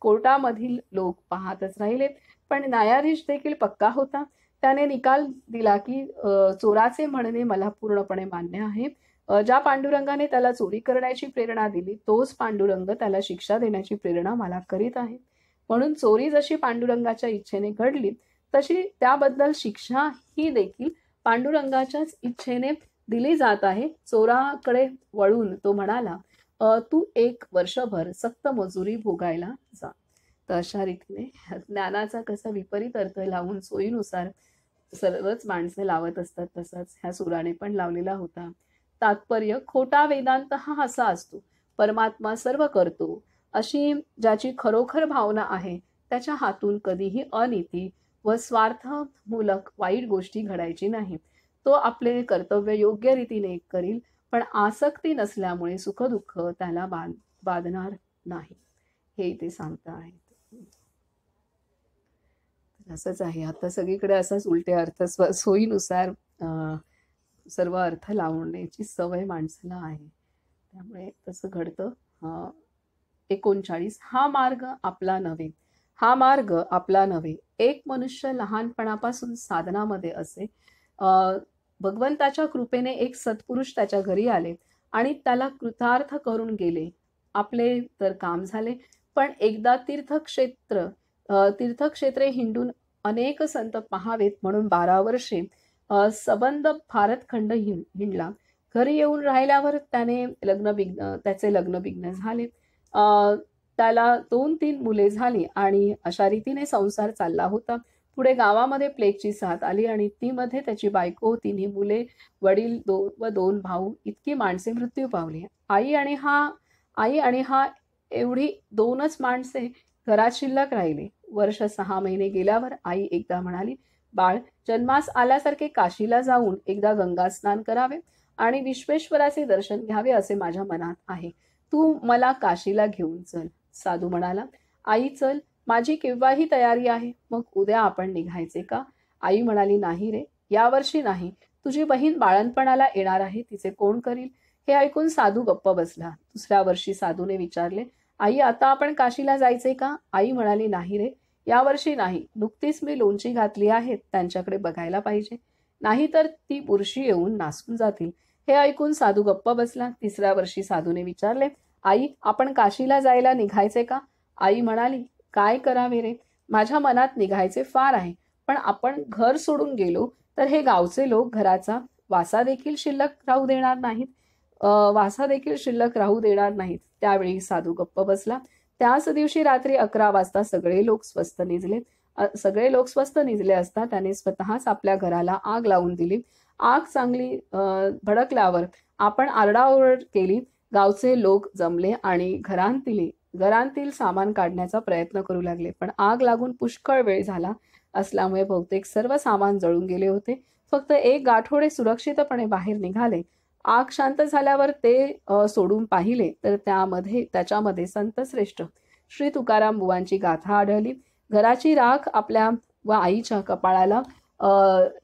कोर्टामधील लोक पाहतच राहिलेत. पण न्यायाधीश देखील पक्का होता. त्याने निकाल दिला की चोराचे म्हणणे मला पूर्णपणे मान्य आहे. ज्या पांडुरंगाने त्याला चोरी करण्याची प्रेरणा दिली तोच पांडुरंग त्याला शिक्षा देण्याची प्रेरणा मला करीत आहे. म्हणून चोरी जशी पांडुरंगाच्या इच्छेने घडली तशी त्याबद्दल शिक्षा ही देखील पांडुरंगाच्याच इच्छेने दिली जात आहे. चोराकडे वळून तो म्हणाला, तू 1 वर्षभर सक्त मजुरी भोगायला जा. तर अशा रीतीने ज्ञानाचा कसा विपरीत अर्थ लावून सोयीनुसार सर्वच माणसे लावत असतात, तसाच ह्या सुराने पण लावलेला होता. तात्पर्य, खोटा वेदांत हा असा असतो, परमात्मा सर्व करतो अशी ज्याची खरोखर भावना आहे त्याच्या हातून कधीही अनिती व स्वार्थमूलक वाईट गोष्टी घडायची नाही. तो आपले कर्तव्य योग्य रीतीने करील, पण आसक्ती नसल्यामुळे सुखदुःख त्याला बाधणार नाही. हे इथे सांगता आहेत. असंच आहे आता सगळीकडे असाच उलटे अर्थ सोयीनुसार सर्व अर्थ लावण्याची सवय माणसाला आहे, त्यामुळे तसं घडतं. 39 हा मार्ग आपला नव्हे, हा मार्ग आपला नव्हे, एक मनुष्य लहानपणापासून साधनामध्ये असे. भगवंताच्या कृपेने एक सत्पुरुष त्याच्या घरी आले आणि त्याला कृतार्थ करून गेले. आपले तर काम झाले, पण एकदा तीर्थक्षेत्रे हिंडून अनेक संत पाहावेत म्हणून 12 वर्षे सबंध भारतखंड हिंडला. घरी येऊन राहिल्यावर त्याचे लग्न बिग्न झाले. त्याला 2-3 मुले झाली आणि अशा रीतीने संसार चालला होता. पुढे गावामध्ये प्लेगची साथ आली आणि ती मध्ये त्याची बायको, 3 मुले, वडील 2 भाऊ, इतकी माणसे मृत्यू पावली. आई आणि हा एवढी 2च माणसे घरात शिल्लक राहिली. वर्ष 6 महिने गेल्यावर आई एकदा म्हणाली, बाळ, जन्मास आल्यासारखे काशीला जाऊन एकदा गंगा स्नान करावे आणि विश्वेश्वराचे दर्शन घ्यावे असे माझ्या मनात आहे. तू मला काशीला घेऊन चल. साधू म्हणाला, आई चल, माझी केव्हाही तयारी आहे. मग उद्या आपण निघायचे का? आई म्हणाली, नाही रे, यावर्षी नाही. तुझी बहीण बाळणपणाला येणार आहे, तिचे कोण करील? हे ऐकून साधू गप्प बसला. दुसऱ्या वर्षी साधूने विचारले, आई आता आपण काशीला जायचे का? आई म्हणाली, नाही रे, यावर्षी नाही. नुकतीच मी लोणची घातली आहेत, त्यांच्याकडे बघायला पाहिजे, नाही तर ती बुरशी येऊन नासून जातील. हे ऐकून साधू गप्प बसला. तिसऱ्या वर्षी साधूने विचारले, आई आपण काशीला जायला निघायचे का? आई म्हणाली, काय करावे रे, माझ्या मनात निघायचे फार आहे, पण आपण घर सोडून गेलो तर हे गावचे लोक घराचा वासा देखील शिल्लक राहू देणार नाहीत. त्यावेळी साधू गप्प बसला. त्याच दिवशी रात्री 11 वाजता सगळे लोक स्वस्थ निजले असता त्याने स्वतःच आपल्या घराला आग लावून दिली. आग चांगली भडकल्यावर आपण आरडाओरड केली. गावचे लोक जमले आणि घरांतील सामान काढण्याचा प्रयत्न करू लागले, पण आग लागून पुष्कळ वेळ झाला असल्यामुळे बहुतेक सर्व सामान जळून गेले होते. फक्त एक गाठोडे सुरक्षितपणे बाहेर निघाले. आग शांत झाल्यावर ते सोडून पाहिले तर त्याच्यामध्ये संतश्रेष्ठ श्री तुकाराम बुवांची गाथा आढळली. घराची राख आपल्या व आईच्या कपाळाला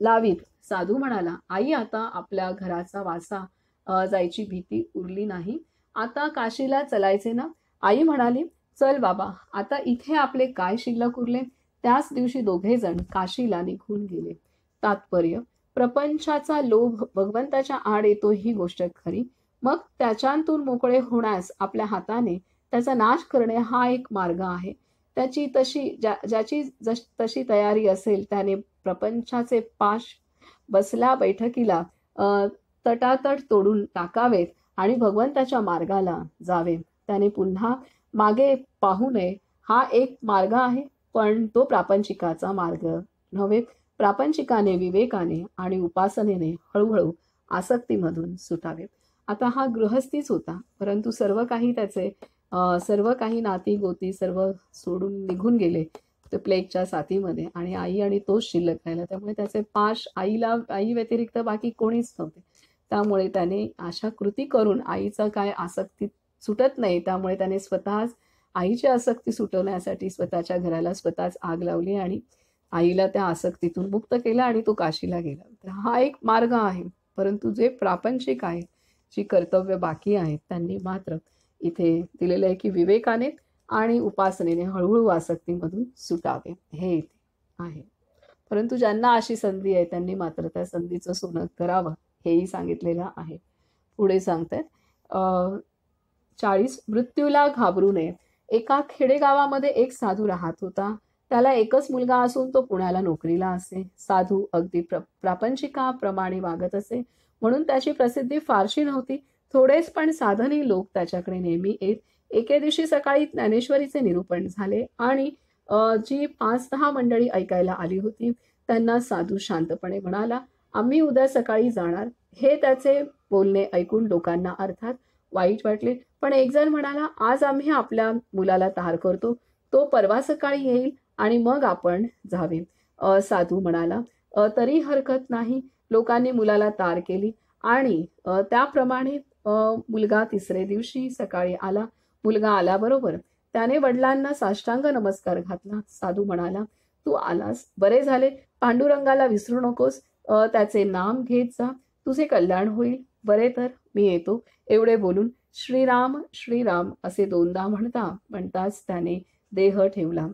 लावीत साधू म्हणाला, आई आता आपल्या घराचा वासा जायची भीती उरली नाही, आता काशीला चलायचे ना? आई म्हणाली, चल बाबा, आता इथे आपले काय शिल्लक उरले? त्याच दिवशी दोघे जण काशीला निघून गेले. तात्पर्य, प्रपंचाचा लोभ भगवंताच्या आड येतो ही गोष्ट खरी, मग त्याच्यातून मोकळे होण्यास आपल्या हाताने त्याचा नाश करणे हा एक मार्ग आहे. ज्याची तशी तयारी असेल त्याने प्रपंचाचे पाश बसल्या बैठकीला तटातट तोडून टाकावेत आणि भगवंताच्या मार्गाला जावे. त्याने पुन्हा मागे पाहू नये. हा एक मार्ग आहे, पण तो प्रापंचिकाचा मार्ग नव्हे. प्रापंचिकाने विवेकाने आणि उपासनेने हळूहळू आसक्तीमधून सुटावे. आता हा गृहस्थीच होता, परंतु सर्व काही नाती गोती सर्व सोडून निघून गेले ते प्लेगच्या साथीमध्ये आणि आई आणि तोच शिल्लक राहिला. त्यामुळे त्याचे पाश आई व्यतिरिक्त बाकी कोणीच नव्हते. त्यामुळे त्याने अशा कृती करून आईचा काय आसक्ती सुटत नाही, त्यामुळे त्याने स्वतःच आईची आसक्ती सुटवण्यासाठी स्वतःच्या घराला स्वतःच आग लावली आणि आईला त्या आसक्तीतून मुक्त केलं आणि तो काशीला गेला. तर हा एक मार्ग आहे, परंतु जे प्रापंचिक आहे, जी कर्तव्य बाकी आहेत, त्यांनी मात्र इथे दिलेलं आहे की विवेकाने आणि उपासनेने हळूहळू आसक्तीमधून सुटावे, हे इथे आहे. परंतु ज्यांना अशी संधी आहे त्यांनी मात्र त्या संधीचं सोनं करावं, हेही सांगितलेलं आहे. पुढे सांगतात 40 मृत्यूला घाबरू नये. एका खेडेगावामध्ये एक साधू राहत होता. त्याला एकच मुलगा असून तो पुण्याला नोकरीला असे. साधू अगदी प्रापंचिकाप्रमाणे वागत असे, म्हणून त्याची प्रसिद्धी फारशी नव्हती. थोडेच पण साधनी लोक त्याच्याकडे नेहमी येत. एके दिवशी सकाळी ज्ञानेश्वरीचे निरूपण झाले आणि जी 5-10 मंडळी ऐकायला आली होती त्यांना साधू शांतपणे म्हणाला, आम्ही उद्या सकाळी जाणार. हे त्याचे बोलणे ऐकून लोकांना अर्थात वाईट वाटले, पण एक जण म्हणाला, आज आम्ही आपल्या मुलाला तहार करतो, तो परवा सकाळी येईल आणि मग आपण जावे. साधू म्हणाला, तरी हरकत नाही. लोकांनी मुलाला तार केली आणि त्याप्रमाणे मुलगा 3रे दिवशी सकाळी आला. मुलगा आल्याबरोबर त्याने वडिलांना साष्टांग नमस्कार घातला. साधू म्हणाला, तू आलास, बरे झाले. पांडुरंगाला विसरू नकोस. त्याचे नाम घेत जा, तुझे कल्याण होईल. बरे तर मी येतो. एवढे बोलून श्रीराम श्रीराम असे दोनदा म्हणताच त्याने देह ठेवला.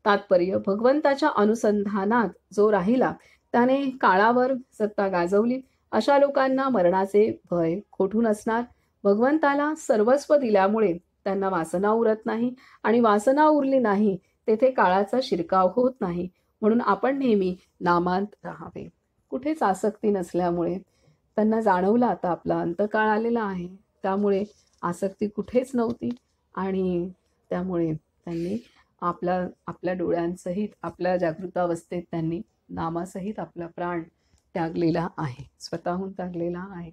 तात्पर्य: भगवंताच्या अनुसंधानात जो राहिला त्याने काळावर सत्ता गाजवली. अशा लोकांना मरणाचे भय कोठून असणार? भगवंताला सर्वस्व दिल्यामुळे त्यांना वासना उरत नाही, आणि वासना उरली नाही तेथे काळाचा शिरकाव होत नाही. म्हणून आपण नेहमी नामात राहावे. कुठेच आसक्ती नसल्यामुळे त्यांना जाणवलं आता आपला अंतकाळ आलेला आहे. त्यामुळे आसक्ती कुठेच नव्हती, आणि त्यामुळे त्यांनी आपल्या डोळ्यांसहित आपल्या जागृतावस्थेत त्यांनी नामासहित आपला प्राण त्यागलेला आहे, स्वतःहून त्यागलेला आहे.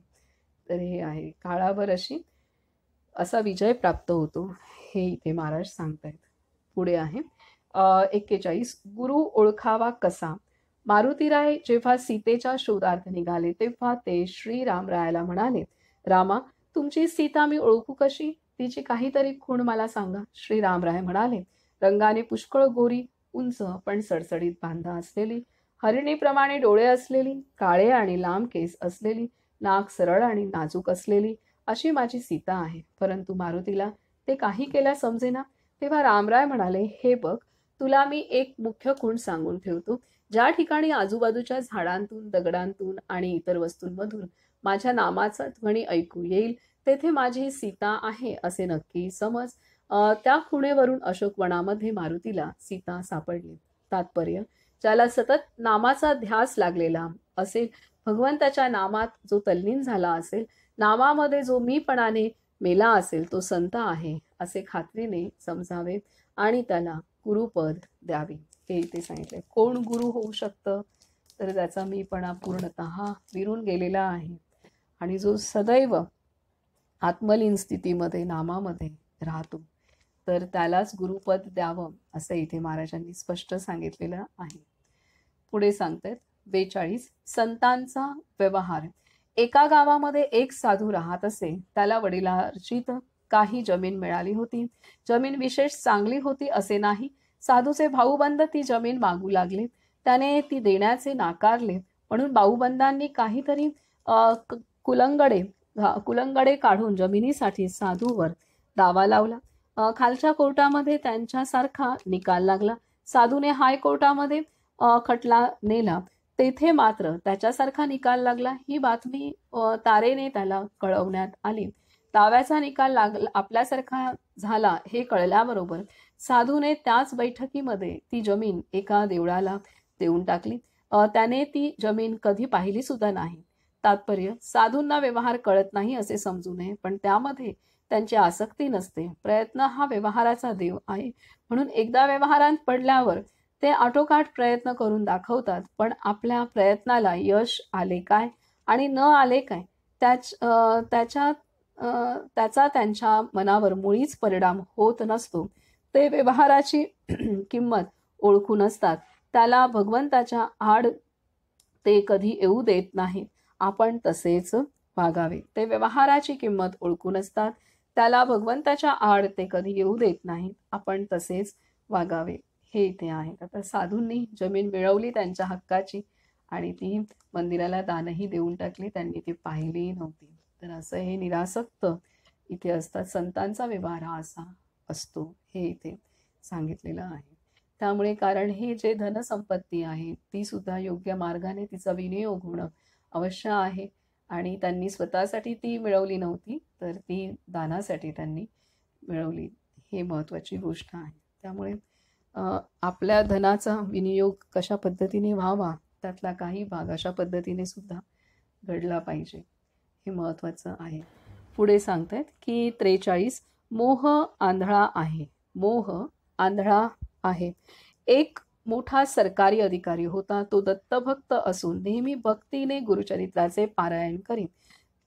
तर हे आहे, काळावर असा विजय प्राप्त होतो, हे इथे महाराज सांगतायत. पुढे आहे 41. गुरु ओळखावा कसा? मारुतीराय जेव्हा सीतेच्या शोधार्थ निघाले तेव्हा ते श्रीरामरायाला म्हणाले, रामा, तुमची सीता मी ओळखू कशी? तिची काहीतरी खूण मला सांगा. श्रीरामराय म्हणाले, रंगाने पुष्कळ गोरी, उंच पण सडसडीत बांधा असलेली, हरिणीप्रमाणे डोळे असलेली, काळे आणि लांब केस असलेली, नाक सरळ आणि नाजूक असलेली, अशी माझी सीता आहे. परंतु मारुतीला ते काही केल्या समजेना. तेव्हा रामराय म्हणाले, हे बघ, तुला मी एक मुख्य खूण सांगून ठेवतो. ज्या ठिकाणी आजूबाजूच्या झाडांतून, दगडांतून आणि इतर वस्तूंमधून माझ्या नामाचा ध्वनी ऐकू येईल तेथे माझी सीता आहे असे नक्की समज. त्या खुणेवरून अशोकवनामध्ये मारुतीला सीता सापडली. तात्पर्य: ज्याला सतत नामाचा ध्यास लागलेला असेल, भगवंताच्या नामात जो तल्लीन झाला असेल, नामामध्ये जो मीपणाने मेला असेल, तो संत आहे असे खात्रीने समजावे आणि त्याला गुरुपद द्यावे. हे इथे सांगितले. कोण गुरु होऊ शकतं? तर त्याचा मीपणा पूर्णतः विरून गेलेला आहे, आणि जो सदैव आत्मलीन स्थितीमध्ये नामामध्ये राहतो, तर त्यालाच गुरुपद द्यावं असं इथे महाराजांनी स्पष्ट सांगितलेलं आहे. पुढे सांगतात 42. संतांचा व्यवहार. एका गावामध्ये एक साधू राहत असे. त्याला वडिलार्जित काही जमीन मिळाली होती. जमीन विशेष चांगली होती असे नाही. साधूचे भाऊबंद ती जमीन मागू लागले. त्याने ती देण्याचे नाकारले. म्हणून भाऊबंदांनी काहीतरी कुलंगडे काढून जमिनीसाठी साधूवर दावा लावला. खालच्या कोर्टामध्ये त्यांच्यासारखा निकाल लागला. साधूने हायकोर्टामध्ये खटला नेला. तेथे मात्र त्याच्यासारखा निकाल लागला. ही बातमी तारेने त्याला कळवण्यात आली. दाव्याचा निकाल आपल्यासारखा झाला हे कळल्याबरोबर साधूने त्याच बैठकीमध्ये ती जमीन एका देवळाला देऊन टाकली. त्याने ती जमीन कधी पाहिली सुद्धा नाही. तात्पर्य: साधूंना व्यवहार कळत नाही असे समजू नये, पण त्यामध्ये त्यांची आसक्ती नसते. प्रयत्न हा व्यवहाराचा देव आहे, म्हणून एकदा व्यवहारात पडल्यावर ते आटोकाट प्रयत्न करून दाखवतात. पण आपल्या प्रयत्नाला यश आले काय आणि न आले काय त्याचा त्यांच्या मनावर मुळीच परिणाम होत नसतो. ते व्यवहाराची किंमत ओळखून असतात. त्याला भगवंताच्या आड ते कधी येऊ देत नाहीत. आपण तसेच वागावे. ते व्यवहाराची किंमत ओळखून असतात. त्याला भगवंताच्या आड ते कधी येऊ देत नाहीत. आपण तसेच वागावे. हे इथे आहे. आता साधूंनी जमीन मिळवली त्यांच्या हक्काची, आणि ती मंदिराला दानही देऊन टाकली. त्यांनी ती पाहिली नव्हती. तर असं हे निरासक्त इथे असतात. संतांचा व्यवहार हा असा असतो, हे इथे सांगितलेलं आहे. त्यामुळे कारण हे जे धनसंपत्ती आहे ती सुद्धा योग्य मार्गाने तिचा विनियोग होणं अवश्य आहे, आणि त्यांनी स्वतःसाठी ती मिळवली नव्हती, तर ती दानासाठी त्यांनी मिळवली. हे महत्त्वाची गोष्ट आहे. त्यामुळे आपल्या धनाचा विनियोग कशा पद्धतीने व्हावा, त्यातला काही भाग अशा पद्धतीने सुद्धा घडला पाहिजे, हे महत्त्वाचं आहे. पुढे सांगतायत की 43. मोह आंधळा आहे. मोह आंधळा आहे. एक मोठा सरकारी अधिकारी होता. तो दत्तभक्त असून नेहमी भक्तीने गुरुचरित्राचे पारायण करी.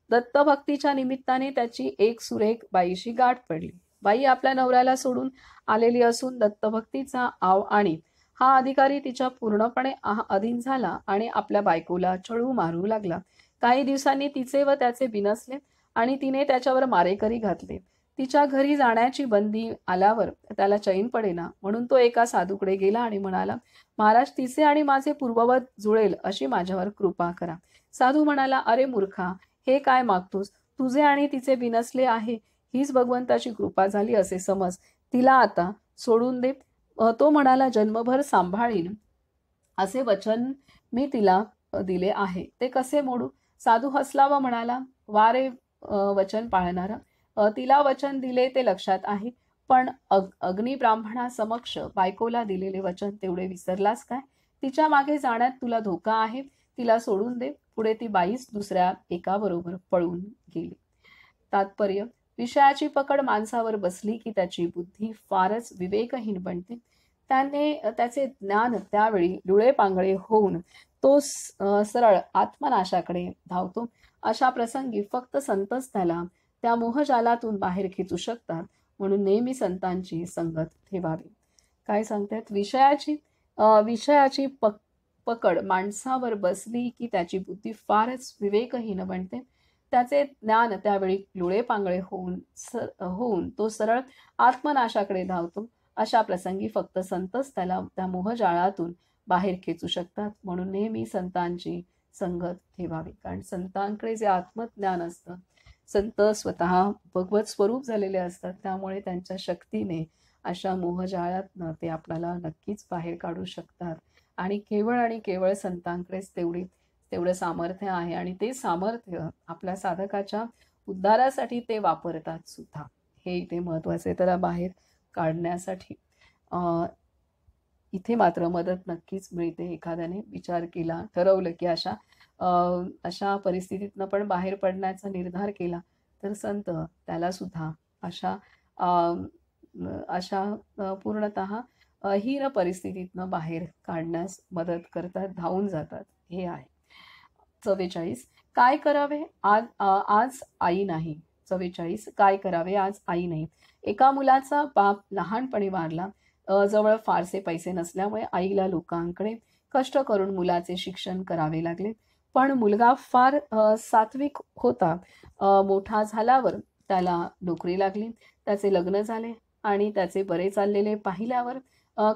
दत्तभक्तीच्या निमित्ताने त्याची एक सुरेख बाईशी गाठ पडली. बाई आपल्या नवऱ्याला सोडून आलेली असून दत्तभक्तीचा आव आणि हा अधिकारी तिच्या पूर्णपणे अधीन झाला आणि आपल्या बायकोला छळू मारू लागला. काही दिवसांनी तिचे व त्याचे बिनसले आणि तिने त्याच्यावर मारेकरी घातले. तिच्या घरी जाण्याची बंदी आल्यावर त्याला चैन पडेना, म्हणून तो एका साधूकडे गेला आणि म्हणाला, महाराज, तिचे आणि माझे पूर्ववत जुळेल अशी माझ्यावर कृपा करा. साधू म्हणाला, अरे मूर्खा, हे काय मागतोस? तुझे आणि तिचे बिनसले आहे, हीच भगवंताची कृपा झाली असे समज. तिला आता सोडून दे. तो म्हणाला, जन्मभर सांभाळीन असे वचन मी तिला दिले आहे, ते कसे मोडू? साधू हसला व म्हणाला, वारे वचन पाळणारा, तिला वचन दिले ते लक्षात आहे, पण अग्नी ब्राह्मणा समक्ष बायकोला दिलेले वचन तेवढे विसरलास काय? तिच्या मागे जाण्यात तुला धोका आहे, तिला सोडून दे. पुढे ती बाईस दुसऱ्या एकाबरोबर पळून गेली. तात्पर्य: विषयाची पकड माणसावर बसली की त्याची बुद्धी फारच विवेकहीन बनते. त्याचे ज्ञान त्यावेळी डोळे पांगळे होऊन तो सरळ आत्मनाशाकडे धावतो. अशा प्रसंगी फक्त संतच त्याला त्या मोहजालातून बाहेर खेचू शकतात, म्हणून नेहमी संतांची संगत ठेवावी. काय सांगतात? विषयाची पकड माणसावर बसली की त्याची बुद्धी फारच विवेकहीन बनते. त्याचे ज्ञान त्यावेळी डोळे पांगळे होऊन तो सरळ आत्मनाशाकडे धावतो. अशा प्रसंगी फक्त संतच त्याला त्या मोहजाळातून बाहेर खेचू शकतात, म्हणून नेहमी संतांची संगत ठेवावी. कारण संतांकडे जे आत्मज्ञान असतं, संत स्वतः भगवत स्वरूप झालेले असतात, त्यामुळे त्यांच्या शक्तीने अशा मोहजाळ्यातनं ते आपल्याला नक्कीच बाहेर काढू शकतात. आणि केवळ संतांकडेच तेवढं सामर्थ्य आहे, आणि ते सामर्थ्य आपल्या साधकाच्या उद्धारासाठी ते वापरतात सुद्धा. हे इथे महत्वाचे. त्याला बाहेर काढण्यासाठी इथे मात्र मदत नक्कीच मिळते. एखाद्याने विचार केला, ठरवलं की अशा परिस्थितीतनं पण बाहेर पडण्याचा निर्धार केला, तर संत त्याला सुद्धा अशा पूर्णतः हीन परिस्थितीतनं बाहेर काढण्यास मदत करतात, धावून जातात. हे आहे. 44. काय करावे आज आई नाही. 44. काय करावे आज आई नाही. एका मुलाचा बाप लहानपणी वारला. जवळ फारसे पैसे नसल्यामुळे आईला लोकांकडे कष्ट करून मुलाचे शिक्षण करावे लागले. पण मुलगा फार सात्विक होता. मोठा झाल्यावर त्याला नोकरी लागली, त्याचे लग्न झाले आणि त्याचे बरे चाललेले पाहिल्यावर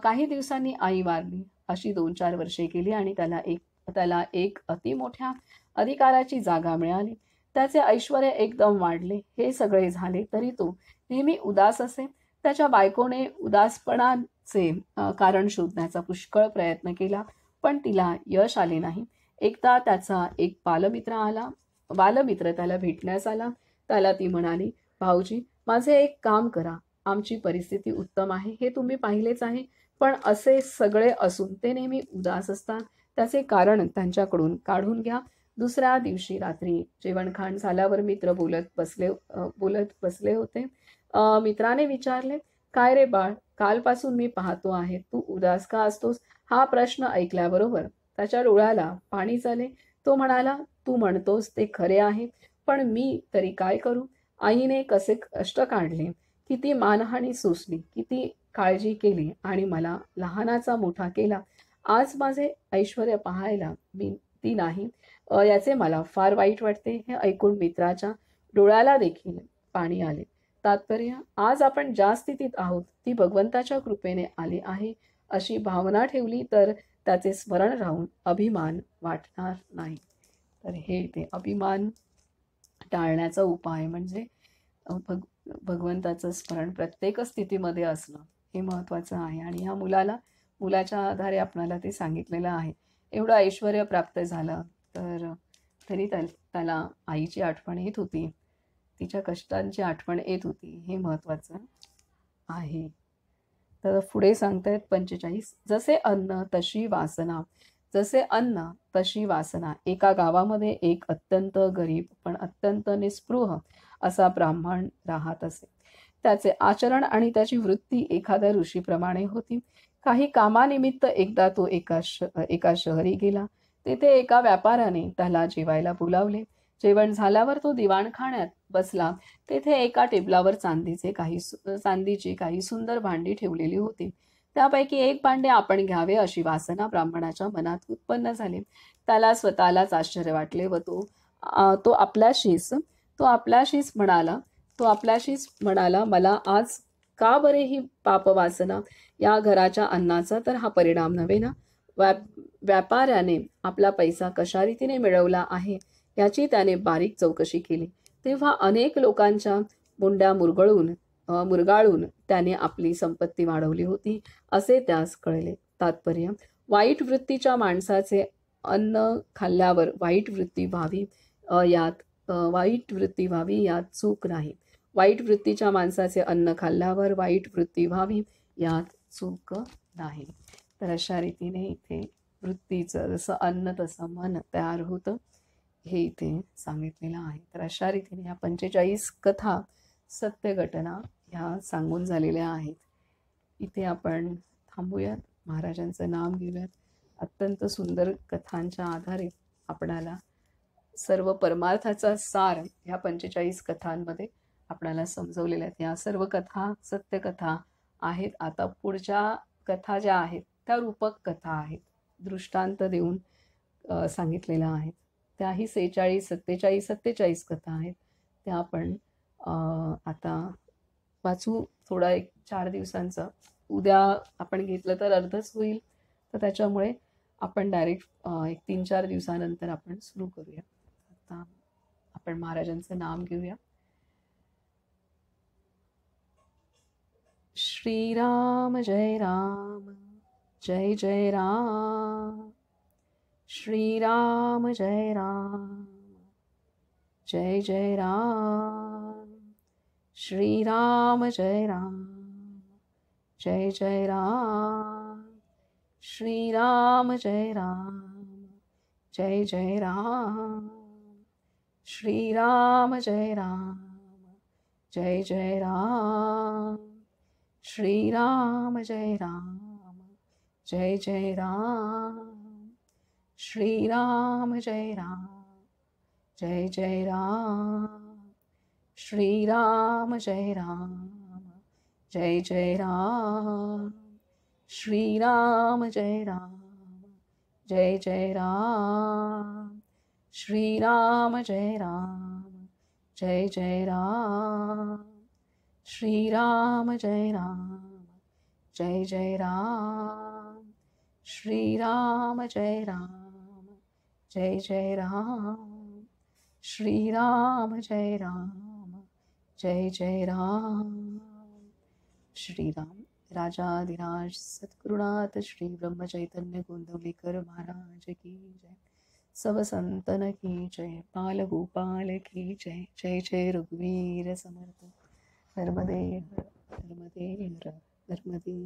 काही दिवसांनी आई वारली. अशी 2-4 वर्षे गेली आणि त्याला एक अतिमोठ्या अधिकाराची जागा मिळाली. त्याचे ऐश्वर एकदम वाढले. हे सगळे झाले तरी तो नेहमी उदास असे. त्याच्या बायकोने उदासपणाचे कारण शोधण्याचा पुष्कळ प्रयत्न केला, पण तिला यश आले नाही. एकदा त्याचा एक बालमित्र त्याला भेटण्यास आला. त्याला ती म्हणाली, भाऊजी, माझे एक काम करा. आमची परिस्थिती उत्तम आहे, हे तुम्ही पाहिलेच आहे, पण असे सगळे असून ते नेहमी उदास असतात. त्याचे कारण त्यांच्याकडून काढून घ्या. दुसऱ्या दिवशी रात्री जेवणखाण झाल्यावर मित्र बोलत बसले होते. मित्राने विचारले, काय रे बाळ, कालपासून मी पाहतो आहे, तू उदास का असतोस? हा प्रश्न ऐकल्याबरोबर त्याच्या डोळ्याला पाणी झाले. तो म्हणाला, तू म्हणतोस ते खरे आहे, पण मी तरी काय करू? आईने कसे कष्ट काढले, किती मानहानी सोसली, किती काळजी केली आणि मला लहानाचा मोठा केला. आज माझे ऐश्वर्य पाहायला ती नाही, याचे मला फार वाईट वाटते. हे ऐकून मित्राच्या डोळ्याला देखील पाणी आले. तात्पर्य: आज आपण ज्या स्थितीत आहोत ती भगवंताच्या कृपेने आली आहे, अशी भावना ठेवली तर त्याचे स्मरण राहून अभिमान वाटणार नाही. तर हे ते अभिमान टाळण्याचा उपाय म्हणजे भगवंताचं स्मरण प्रत्येक स्थितीमध्ये असणं हे महत्वाचं आहे. आणि ह्या मुलाच्या आधारे आपल्याला ते सांगितलेलं आहे. एवढं ऐश्वर्य प्राप्त झालं तर तरी त्याला आईची आठवण येत होती, तिच्या कष्टांची आठवण येत होती. हे महत्वाचं आहे. तर पुढे सांगतायत 45. जसे अन्न तशी वासना. एका गावामध्ये एक अत्यंत गरीब पण अत्यंत निस्पृह असा ब्राह्मण राहत असे. त्याचे आचरण आणि त्याची वृत्ती एखाद्या ऋषीप्रमाणे होती. काही कामानिमित्त एकदा तो एका शहरी गेला. तेथे एका व्यापाऱ्याने त्याला जेवायला बोलावले. जेवण झाल्यावर तो दिवाणखाण्यात बसला. तेथे एका टेबलावर चांदीची काही सुंदर भांडी ठेवलेली होती. त्यापैकी एक भांडे आपण घ्यावे अशी वासना ब्राह्मणाच्या मनात उत्पन्न झाली. त्याला स्वतःलाच आश्चर्य वाटले व तो आपल्याशीच म्हणाला, तो आपल्याशीच म्हणाला, मला आज का बरे ही पापवासना, या घराच्या अन्नाचा तर हा परिणाम नव्हे ना. व्यापाऱ्याने आपला पैसा कशा रीतीने मिळवला आहे याची त्याने बारीक चौकशी केली. तेव्हा अनेक लोकांच्या मुंड्या मुरगाळून त्याने आपली संपत्ती वाढवली होती असे त्यास कळले. तात्पर्य: वाईट वृत्तीच्या माणसाचे अन्न खाल्ल्यावर वाईट वृत्ती व्हावी यात चूक नाही. वाईट वृत्तीच्या माणसाचे अन्न खाल्ल्यावर वाईट वृत्ती व्हावी यात चूक नाही. तर अशा रीतीने इथे वृत्तीचं जसं अन्न तसं मन तयार होतं हे इथे सांगितलेलं आहे. तर अशा रीतीने ह्या 45 कथा सत्य घटना ह्या सांगून झालेल्या आहेत. इथे आपण थांबूयात, महाराजांचं नाम घेऊयात. अत्यंत सुंदर कथांच्या आधारे आपणाला सर्व परमार्थाचा सार ह्या 45 कथांमध्ये आपणाला समजवलेल्या आहेत. या सर्व कथा सत्यकथा आहेत. आता पुढच्या कथा ज्या आहेत त्या रूपक कथा आहेत, दृष्टांत देऊन सांगितलेल्या आहेत. त्याही 46, 47 कथा आहेत. त्या आपण आता वाचू. थोडा एक 4 दिवसांचा, उद्या आपण घेतलं तर अर्धच होईल, तर त्याच्यामुळे आपण डायरेक्ट एक 3-4 दिवसानंतर आपण सुरू करूया. आता आपण महाराजांचं नाम घेऊया. श्रीराम जय राम, जय जय राम. श्रीराम जय राम, जय जय राम. श्रीराम जय राम, जय जय राम. श्रीराम जय राम, जय जय राम. श्रीराम जय राम, जय जय राम. श्रीराम जय राम, जय जय राम. श्रीराम जय राम, जय जय राम. श्रीराम जय राम, जय जय राम. श्रीराम जय राम, जय जय राम. श्रीराम जय राम, जय जय राम. श्रीराम जय राम, जय जय राम. श्रीराम जय राम, जय जय राम. श्रीराम जय राम, जय जय राम. श्रीराम. राजाधिराज सद्गुरुनाथ श्री ब्रह्म चैतन्य गोंदवलेकर महाराज की जय. सब संतन की जय. बाल गोपाल की जय. जय जय रघुवीर समर्थ. नर्मदे हर, नर्मदे हर, नर्मदे.